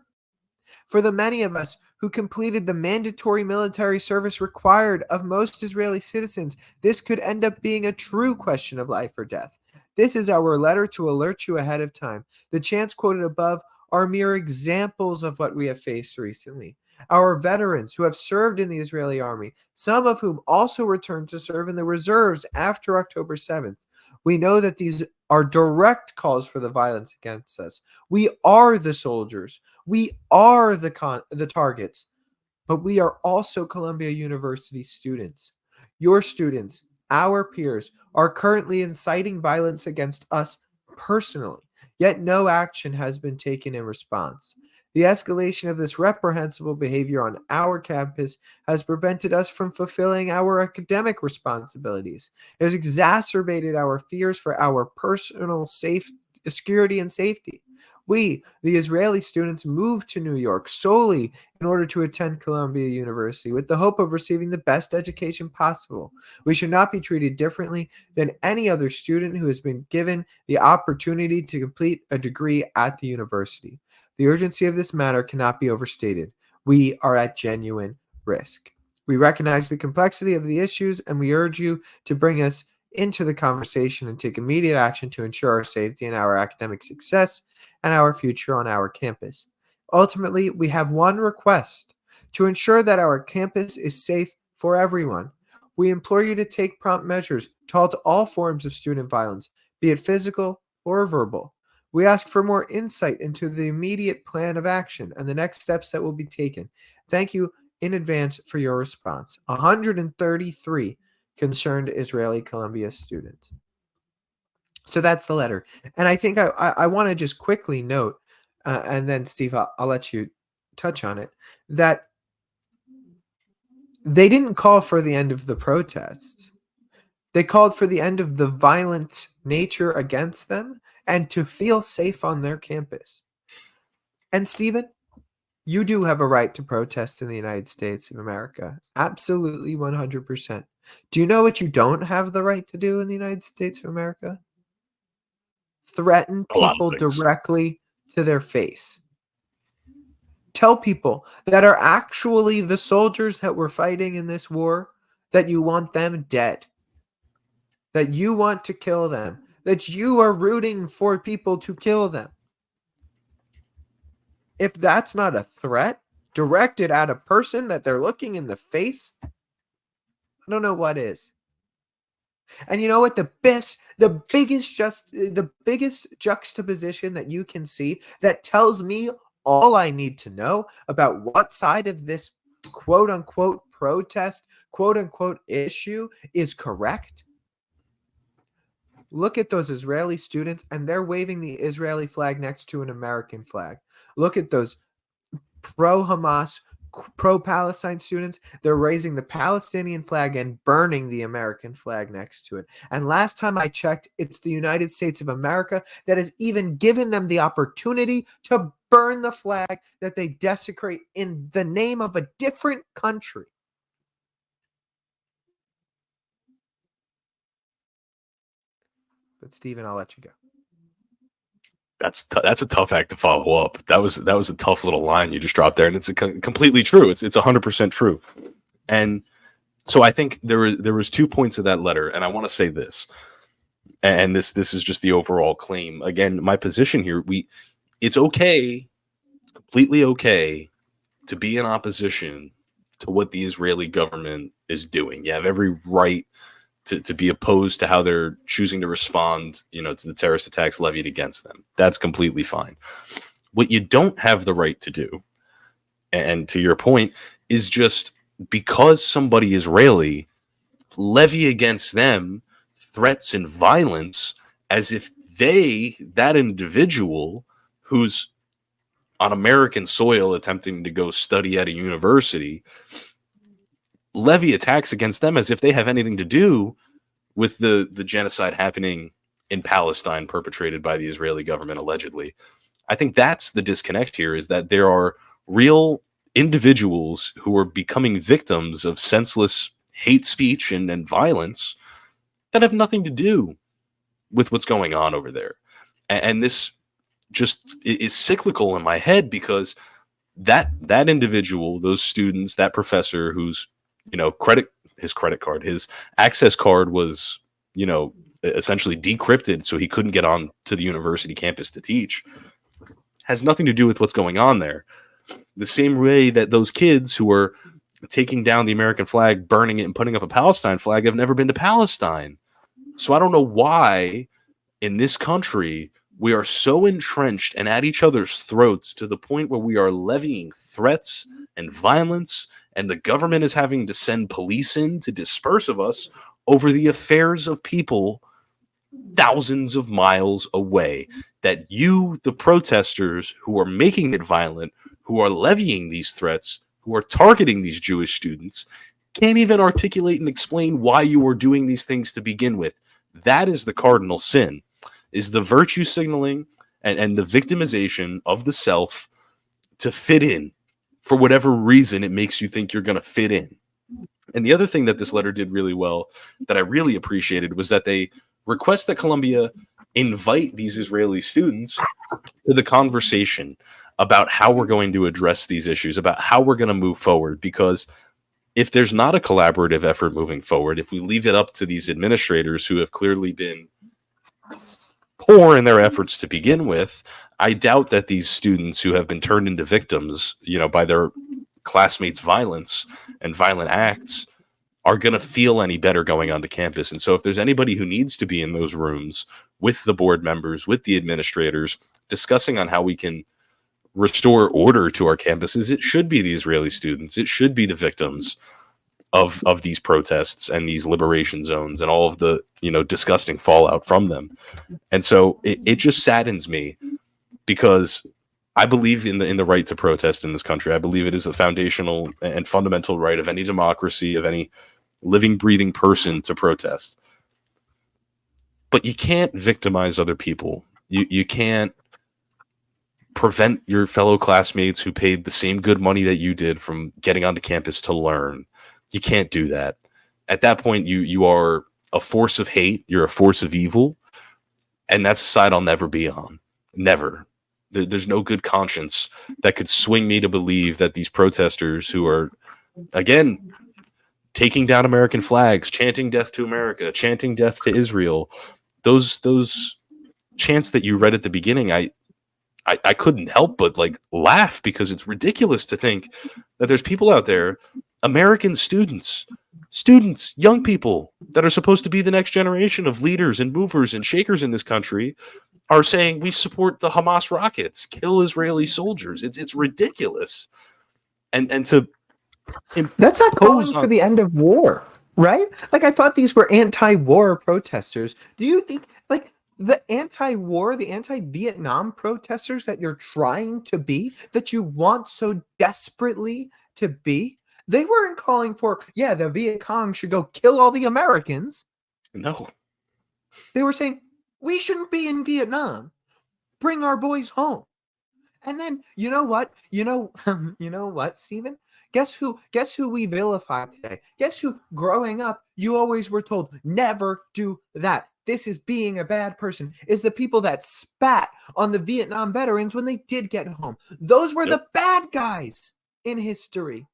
For the many of us who completed the mandatory military service required of most Israeli citizens. This could end up being a true question of life or death. This is our letter to alert you ahead of time. The chants quoted above are mere examples of what we have faced recently. Our veterans who have served in the Israeli army, some of whom also returned to serve in the reserves after October 7th. We know that these are direct calls for the violence against us. We are the soldiers. We are the targets. But we are also Columbia University students. Your students, our peers, are currently inciting violence against us personally, yet no action has been taken in response. The escalation of this reprehensible behavior on our campus has prevented us from fulfilling our academic responsibilities. It has exacerbated our fears for our personal security and safety. We, the Israeli students, moved to New York solely in order to attend Columbia University with the hope of receiving the best education possible. We should not be treated differently than any other student who has been given the opportunity to complete a degree at the university. The urgency of this matter cannot be overstated. We are at genuine risk. We recognize the complexity of the issues, and we urge you to bring us into the conversation and take immediate action to ensure our safety and our academic success and our future on our campus. Ultimately, we have one request: to ensure that our campus is safe for everyone. We implore you to take prompt measures to halt all forms of student violence, be it physical or verbal. We ask for more insight into the immediate plan of action and the next steps that will be taken. Thank you in advance for your response. 133 concerned Israeli Columbia students. So that's the letter. And I think I want to just quickly note, and then Steve, I'll let you touch on it, that they didn't call for the end of the protests. They called for the end of the violent nature against them and to feel safe on their campus. And Stephen, you do have a right to protest in the United States of America. Absolutely 100%. Do you know what you don't have the right to do in the United States of America? Threaten A lot of people things. directly to their face. Tell people that are actually the soldiers that were fighting in this war that you want them dead, that you want to kill them, that you are rooting for people to kill them. If that's not a threat directed at a person that they're looking in the face, I don't know what is. And you know what? The biggest juxtaposition that you can see that tells me all I need to know about what side of this quote unquote protest, quote unquote issue is correct. Look at those Israeli students, and they're waving the Israeli flag next to an American flag. Look at those pro-Hamas, pro-Palestine students. They're raising the Palestinian flag and burning the American flag next to it. And last time I checked, it's the United States of America that has even given them the opportunity to burn the flag that they desecrate in the name of a different country. But Stephen, I'll let you go. That's a tough act to follow up. That was a tough little line you just dropped there, and it's completely true. It's 100% true. And so I think there was 2 points of that letter, and I want to say this, and this is just the overall claim. Again, my position here: it's okay, completely okay, to be in opposition to what the Israeli government is doing. You have every right to be opposed to how they're choosing to respond, to the terrorist attacks levied against them. That's completely fine. What you don't have the right to do, and to your point, is just because somebody Israeli levy against them threats and violence as if that individual who's on American soil attempting to go study at a university, levy attacks against them as if they have anything to do with the genocide happening in Palestine perpetrated by the Israeli government, allegedly. I think that's the disconnect here, is that there are real individuals who are becoming victims of senseless hate speech and violence that have nothing to do with what's going on over there. And this just is cyclical in my head, because that individual, those students, that professor who's, his credit card, his access card was, essentially decrypted so he couldn't get on to the university campus to teach, has nothing to do with what's going on there. The same way that those kids who are taking down the American flag, burning it, and putting up a Palestine flag have never been to Palestine. So I don't know why in this country we are so entrenched and at each other's throats to the point where we are levying threats and violence, and the government is having to send police in to disperse of us over the affairs of people thousands of miles away. That you, the protesters who are making it violent, who are levying these threats, who are targeting these Jewish students, can't even articulate and explain why you are doing these things to begin with. That is the cardinal sin, is the virtue signaling and the victimization of the self to fit in for whatever reason it makes you think you're going to fit in. And the other thing that this letter did really well that I really appreciated was that they request that Columbia invite these Israeli students to the conversation about how we're going to address these issues, about how we're going to move forward. Because if there's not a collaborative effort moving forward, if we leave it up to these administrators who have clearly been poor in their efforts to begin with, I doubt that these students who have been turned into victims, by their classmates' violence and violent acts are going to feel any better going onto campus. And so if there's anybody who needs to be in those rooms with the board members, with the administrators, discussing on how we can restore order to our campuses, it should be the Israeli students. It should be the victims of these protests and these liberation zones and all of the, disgusting fallout from them. And so it just saddens me, because I believe in the right to protest in this country. I believe it is a foundational and fundamental right of any democracy, of any living, breathing person to protest. But you can't victimize other people. You can't prevent your fellow classmates who paid the same good money that you did from getting onto campus to learn. You can't do that. At that point, you are a force of hate. You're a force of evil. And that's a side I'll never be on. Never. There's no good conscience that could swing me to believe that these protesters who are, again, taking down American flags, chanting death to America, chanting death to Israel, those chants that you read at the beginning, I couldn't help but laugh, because it's ridiculous to think that there's people out there, American students, young people that are supposed to be the next generation of leaders and movers and shakers in this country, are saying we support the Hamas rockets, kill Israeli soldiers. It's ridiculous. And to That's not calling on- for the end of war, right? I thought these were anti-war protesters. Do you think the anti-war, the anti-Vietnam protesters that you're trying to be, that you want so desperately to be, they weren't calling for, the Viet Cong should go kill all the Americans. No. They were saying, we shouldn't be in Vietnam. Bring our boys home. And then, you know what? You know what, Stephen? Guess who we vilify today? Guess who, growing up, you always were told, never do that. This is being a bad person. Is the people that spat on the Vietnam veterans when they did get home. Those were the bad guys in history.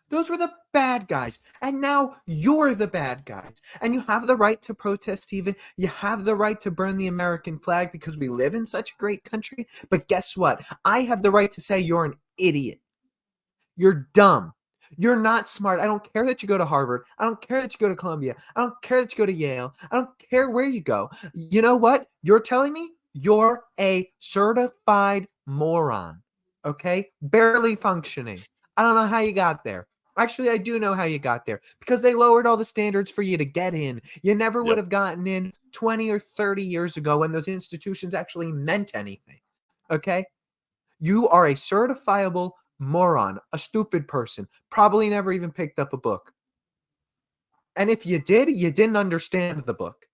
Those were the bad guys. And now you're the bad guys. And you have the right to protest, Stephen. You have the right to burn the American flag because we live in such a great country. But guess what? I have the right to say you're an idiot. You're dumb. You're not smart. I don't care that you go to Harvard. I don't care that you go to Columbia. I don't care that you go to Yale. I don't care where you go. You know what? You're telling me you're a certified moron. Okay? Barely functioning. I don't know how you got there. Actually, I do know how you got there, because they lowered all the standards for you to get in. You never would have gotten in 20 or 30 years ago when those institutions actually meant anything. Okay? You are a certifiable moron, a stupid person, probably never even picked up a book. And if you did, you didn't understand the book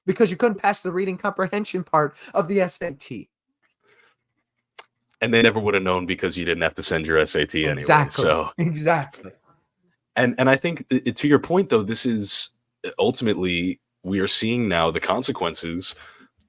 because you couldn't pass the reading comprehension part of the SAT. And they never would have known, because you didn't have to send your SAT anyway. Exactly. So Exactly. And I think to your point, though, this is ultimately, we are seeing now the consequences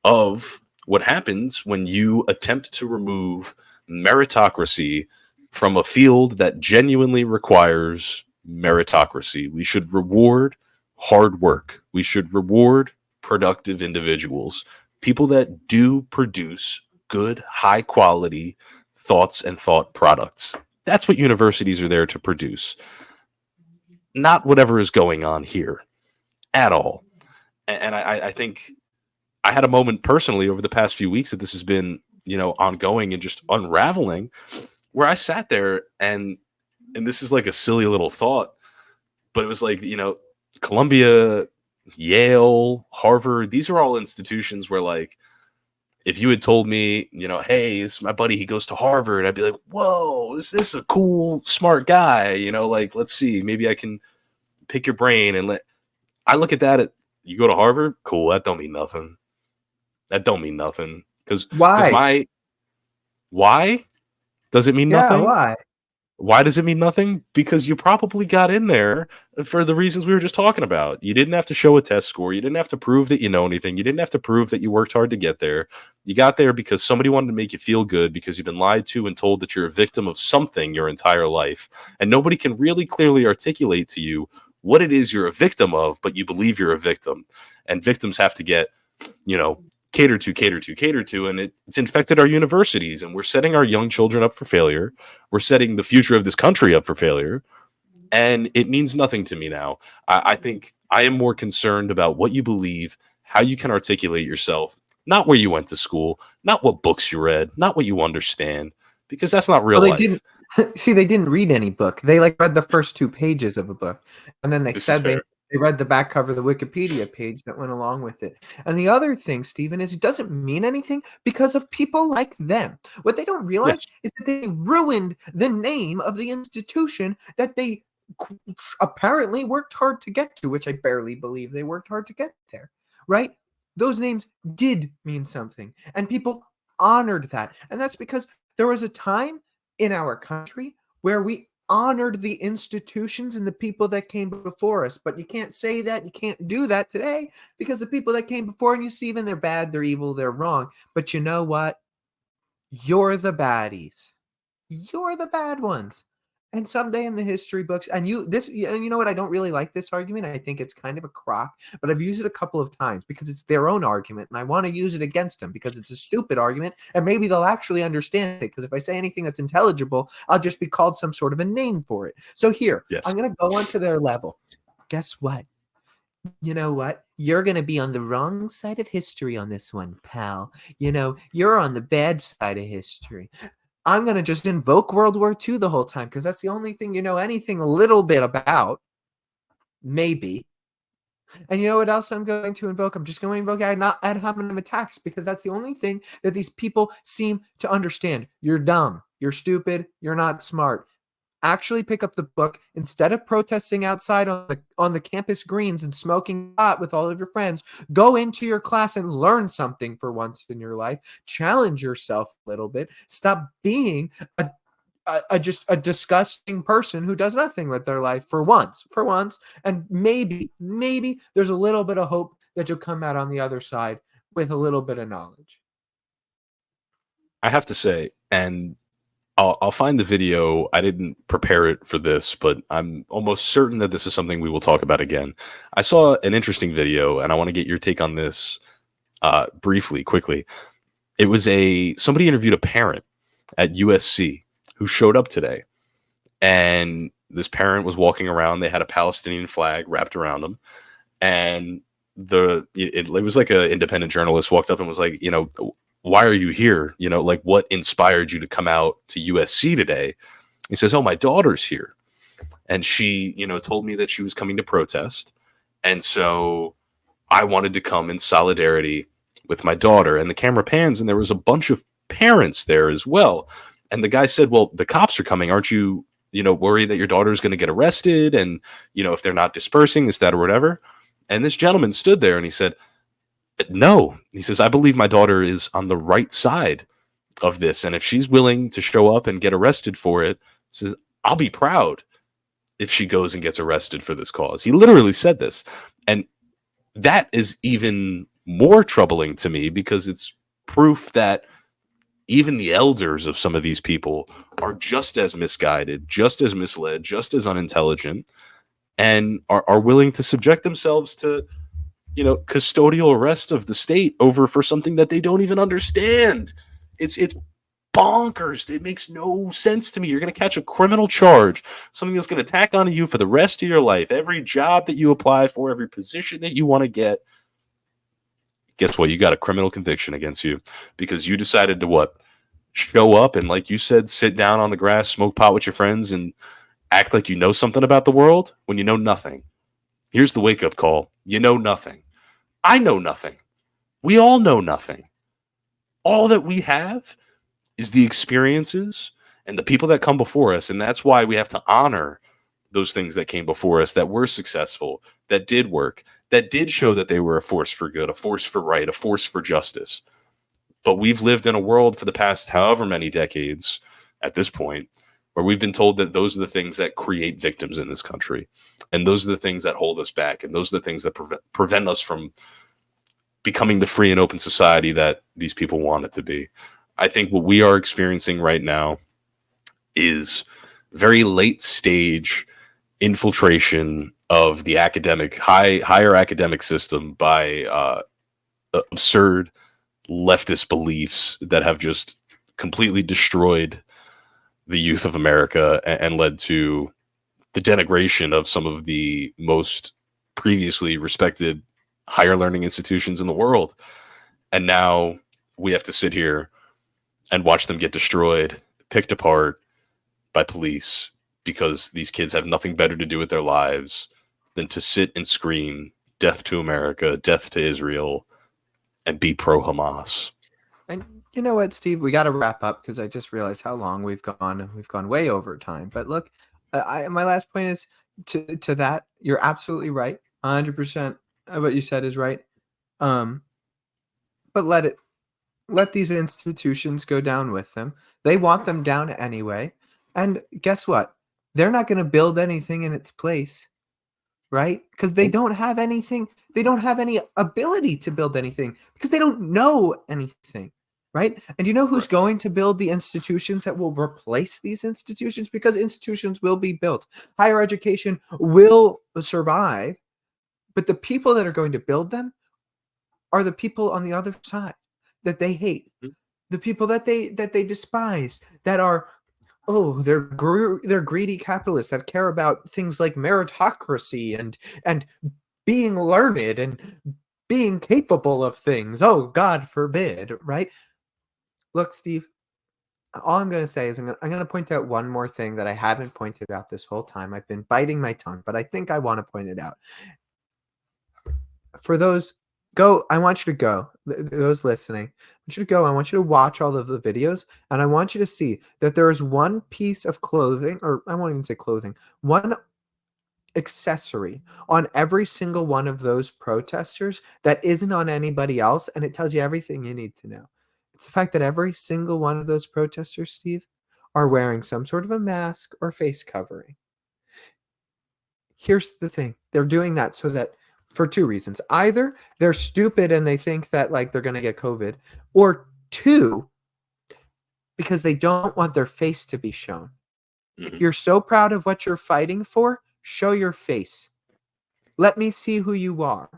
of what happens when you attempt to remove meritocracy from a field that genuinely requires meritocracy. We should reward hard work. We should reward productive individuals, people that do produce good, high quality thoughts and thought products. That's what universities are there to produce, not whatever is going on here at all. And I think I had a moment personally over the past few weeks that this has been, ongoing and just unraveling, where I sat there and this is like a silly little thought, but it was like, Columbia, Yale, Harvard, these are all institutions where, like, if you had told me, hey, this is my buddy, he goes to Harvard, I'd be like, whoa, is this a cool, smart guy? Like, let's see, maybe I can pick your brain and I look at that, you go to Harvard, cool, that don't mean nothing. That don't mean nothing. Because Why? Why does it mean Yeah, nothing? why? Why does it mean nothing? Because you probably got in there for the reasons we were just talking about. You didn't have to show a test score. You didn't have to prove that you know anything. You didn't have to prove that you worked hard to get there. You got there because somebody wanted to make you feel good because you've been lied to and told that you're a victim of something your entire life. And nobody can really clearly articulate to you what it is you're a victim of, but you believe you're a victim. And victims have to get, catered to, and it's infected our universities, and we're setting our young children up for failure. We're setting the future of this country up for failure, and it means nothing to me now. I think I am more concerned about what you believe, how you can articulate yourself, not where you went to school, not what books you read, not what you understand, because that's not real life. Didn't see. They didn't read any book. They read the first 2 pages of a book, and then they said they read the back cover of the Wikipedia page that went along with it. And the other thing, Stephen, is it doesn't mean anything because of people like them. What they don't realize is that they ruined the name of the institution that they apparently worked hard to get to, which I barely believe they worked hard to get there, right? Those names did mean something, and people honored that. And that's because there was a time in our country where we honored the institutions and the people that came before us. But you can't say that, you can't do that today, because the people that came before you, Stephen, they're bad, they're evil, they're wrong. But you know what? You're the baddies. You're the bad ones. And someday in the history books, and you know what? I don't really like this argument. I think it's kind of a crock, but I've used it a couple of times because it's their own argument, and I want to use it against them because it's a stupid argument, and maybe they'll actually understand it. Because if I say anything that's intelligible, I'll just be called some sort of a name for it. So here, I'm going to go onto their level. Guess what? You know what? You're going to be on the wrong side of history on this one, pal. You're on the bad side of history. I'm going to just invoke World War II the whole time because that's the only thing you know anything a little bit about. Maybe. And you know what else I'm going to invoke? I'm just going to invoke ad hominem attacks because that's the only thing that these people seem to understand. You're dumb. You're stupid. You're not smart. Actually pick up the book instead of protesting outside on the campus greens and smoking pot with all of your friends. Go into your class and learn something for once in your life. Challenge yourself a little bit. Stop being just a disgusting person who does nothing with their life for once, and maybe there's a little bit of hope that you'll come out on the other side with a little bit of knowledge. I have to say, and I'll find the video. I didn't prepare it for this, but I'm almost certain that this is something we will talk about again. I saw an interesting video, and I want to get your take on this quickly. It was somebody interviewed a parent at USC who showed up today, and this parent was walking around. They had a Palestinian flag wrapped around them, and it was like an independent journalist walked up and was like, why are you here? What inspired you to come out to USC today? He says, oh, my daughter's here. And she, told me that she was coming to protest. And so I wanted to come in solidarity with my daughter. And the camera pans, and there was a bunch of parents there as well. And the guy said, well, the cops are coming. Aren't you, worried that your daughter's going to get arrested? And, if they're not dispersing, this, that, or whatever. And this gentleman stood there and he said, no, he says, I believe my daughter is on the right side of this. And if she's willing to show up and get arrested for it, he says, I'll be proud if she goes and gets arrested for this cause. He literally said this. And that is even more troubling to me because it's proof that even the elders of some of these people are just as misguided, just as misled, just as unintelligent, and are willing to subject themselves to, custodial arrest of the state over for something that they don't even understand. It's bonkers. It makes no sense to me. You're going to catch a criminal charge, something that's going to tack onto you for the rest of your life. Every job that you apply for, every position that you want to get, guess what? You got a criminal conviction against you because you decided to what? Show up and, like you said, sit down on the grass, smoke pot with your friends, and act like you know something about the world when you know nothing. Here's the wake-up call. You know nothing. I know nothing. We all know nothing. All that we have is the experiences and the people that come before us, and that's why we have to honor those things that came before us, that were successful, that did work, that did show that they were a force for good, a force for right, a force for justice. But we've lived in a world for the past however many decades at this point where we've been told that those are the things that create victims in this country. And those are the things that hold us back. And those are the things that prevent us from becoming the free and open society that these people want it to be. I think what we are experiencing right now is very late stage infiltration of the higher academic system by absurd leftist beliefs that have just completely destroyed the youth of America and led to the denigration of some of the most previously respected higher learning institutions in the world. And now we have to sit here and watch them get destroyed, picked apart by police because these kids have nothing better to do with their lives than to sit and scream death to America, death to Israel, and be pro-Hamas. And you know what, Steve? We got to wrap up because I just realized how long we've gone. We've gone way over time. But look, my last point is to that. You're absolutely right. 100% of what you said is right. But let these institutions go down with them. They want them down anyway. And guess what? They're not going to build anything in its place, right? Because they don't have anything. They don't have any ability to build anything because they don't know anything, right? And you know who's going to build the institutions that will replace these institutions? Because institutions will be built. Higher education will survive, but the people that are going to build them are the people on the other side that they hate, the people that they despise, that are they're greedy capitalists that care about things like meritocracy and being learned and being capable of things. Oh, God forbid, right? Look, Steve, all I'm going to say is I'm going to point out one more thing that I haven't pointed out this whole time. I've been biting my tongue, but I think I want to point it out. For those, I want you to go. Those listening, I want you to go. I want you to watch all of the videos, and I want you to see that there is one piece of clothing, or I won't even say clothing, one accessory on every single one of those protesters that isn't on anybody else, and it tells you everything you need to know. It's the fact that every single one of those protesters, Steve, are wearing some sort of a mask or face covering. Here's the thing. They're doing that so that for two reasons. Either they're stupid and they think that like they're going to get COVID, or two, because they don't want their face to be shown. If you're so proud of what you're fighting for, show your face. Let me see who you are.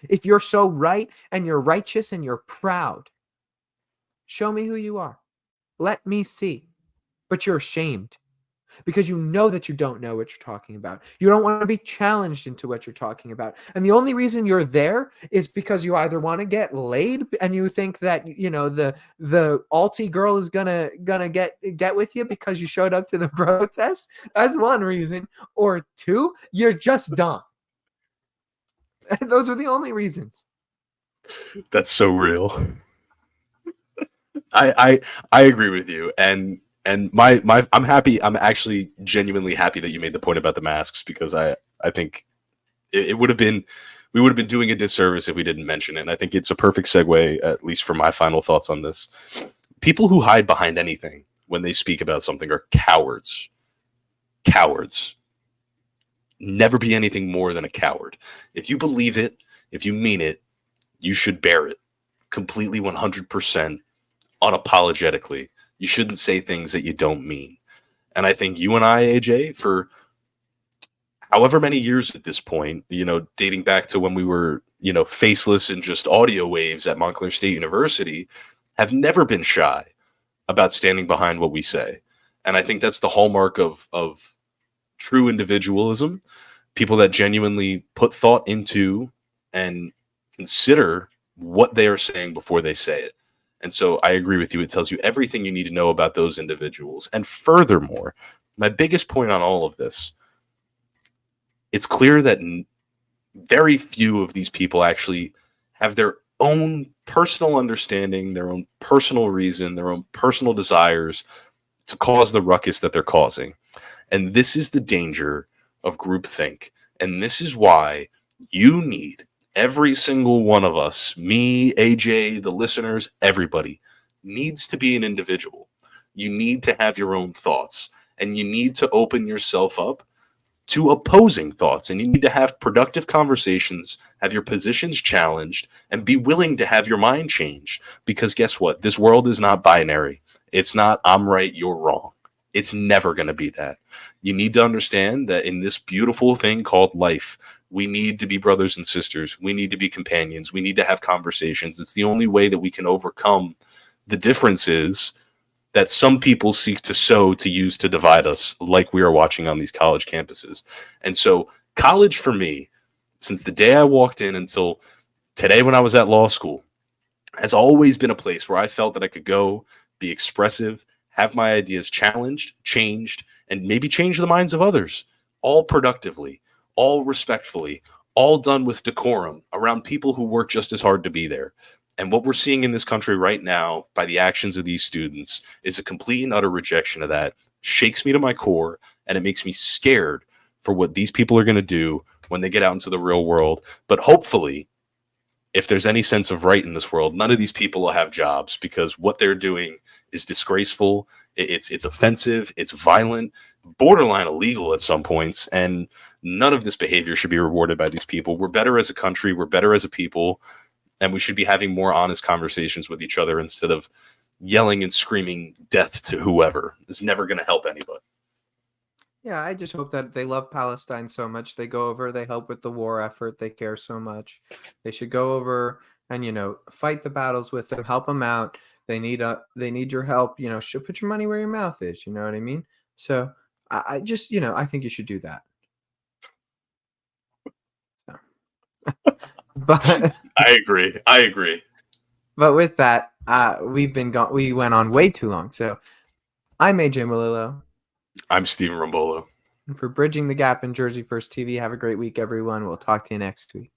If you're so right and you're righteous and you're proud, show me who you are. Let me see. But you're ashamed because you know that you don't know what you're talking about. You don't want to be challenged into what you're talking about. And the only reason you're there is because you either want to get laid and you think that, you know, the alti girl is gonna get with you because you showed up to the protest. That's one reason. Or two, you're just dumb. And those are the only reasons. That's so real. I agree with you. And I'm happy. I'm actually genuinely happy that you made the point about the masks, because I think we would have been doing a disservice if we didn't mention it. And I think it's a perfect segue, at least for my final thoughts on this. People who hide behind anything when they speak about something are cowards. Cowards. Never be anything more than a coward. If you believe it, if you mean it, you should bear it completely, 100%. unapologetically. You shouldn't say things that you don't mean. And I think you and I, AJ, for however many years at this point, dating back to when we were, faceless and just audio waves at Montclair State University, have never been shy about standing behind what we say. And I think that's the hallmark of true individualism, people that genuinely put thought into and consider what they are saying before they say it. And so I agree with you. It tells you everything you need to know about those individuals. And furthermore, my biggest point on all of this, it's clear that very few of these people actually have their own personal understanding, their own personal reason, their own personal desires to cause the ruckus that they're causing. And this is the danger of groupthink. And this is why you need every single one of us, me, AJ, the listeners, everybody needs to be an individual. You need to have your own thoughts, and you need to open yourself up to opposing thoughts, and you need to have productive conversations, have your positions challenged, and be willing to have your mind changed. Because guess what? This world is not binary. It's not I'm right, you're wrong. It's never going to be that. You need to understand that in this beautiful thing called life, we need to be brothers and sisters. We need to be companions. We need to have conversations. It's the only way that we can overcome the differences that some people seek to sow to use to divide us, like we are watching on these college campuses. And so college for me, since the day I walked in until today when I was at law school, has always been a place where I felt that I could go, be expressive, have my ideas challenged, changed, and maybe change the minds of others, all productively, all respectfully, all done with decorum around people who work just as hard to be there. And what we're seeing in this country right now by the actions of these students is a complete and utter rejection of that. Shakes me to my core, and it makes me scared for what these people are going to do when they get out into the real world. But hopefully, if there's any sense of right in this world, none of these people will have jobs, because what they're doing is disgraceful. It's offensive. It's violent, borderline illegal at some points. And none of this behavior should be rewarded by these people. We're better as a country. We're better as a people. And we should be having more honest conversations with each other instead of yelling and screaming death to whoever. It's never going to help anybody. Yeah, I just hope that they love Palestine so much. They go over, they help with the war effort. They care so much. They should go over and, fight the battles with them, help them out. They need your help. Should put your money where your mouth is. You know what I mean? So I just, I think you should do that. But I agree. But with that, we went on way too long. So I'm AJ Malillo. I'm Steven Rombolo. And for Bridging the Gap and Jersey First TV, have a great week, everyone. We'll talk to you next week.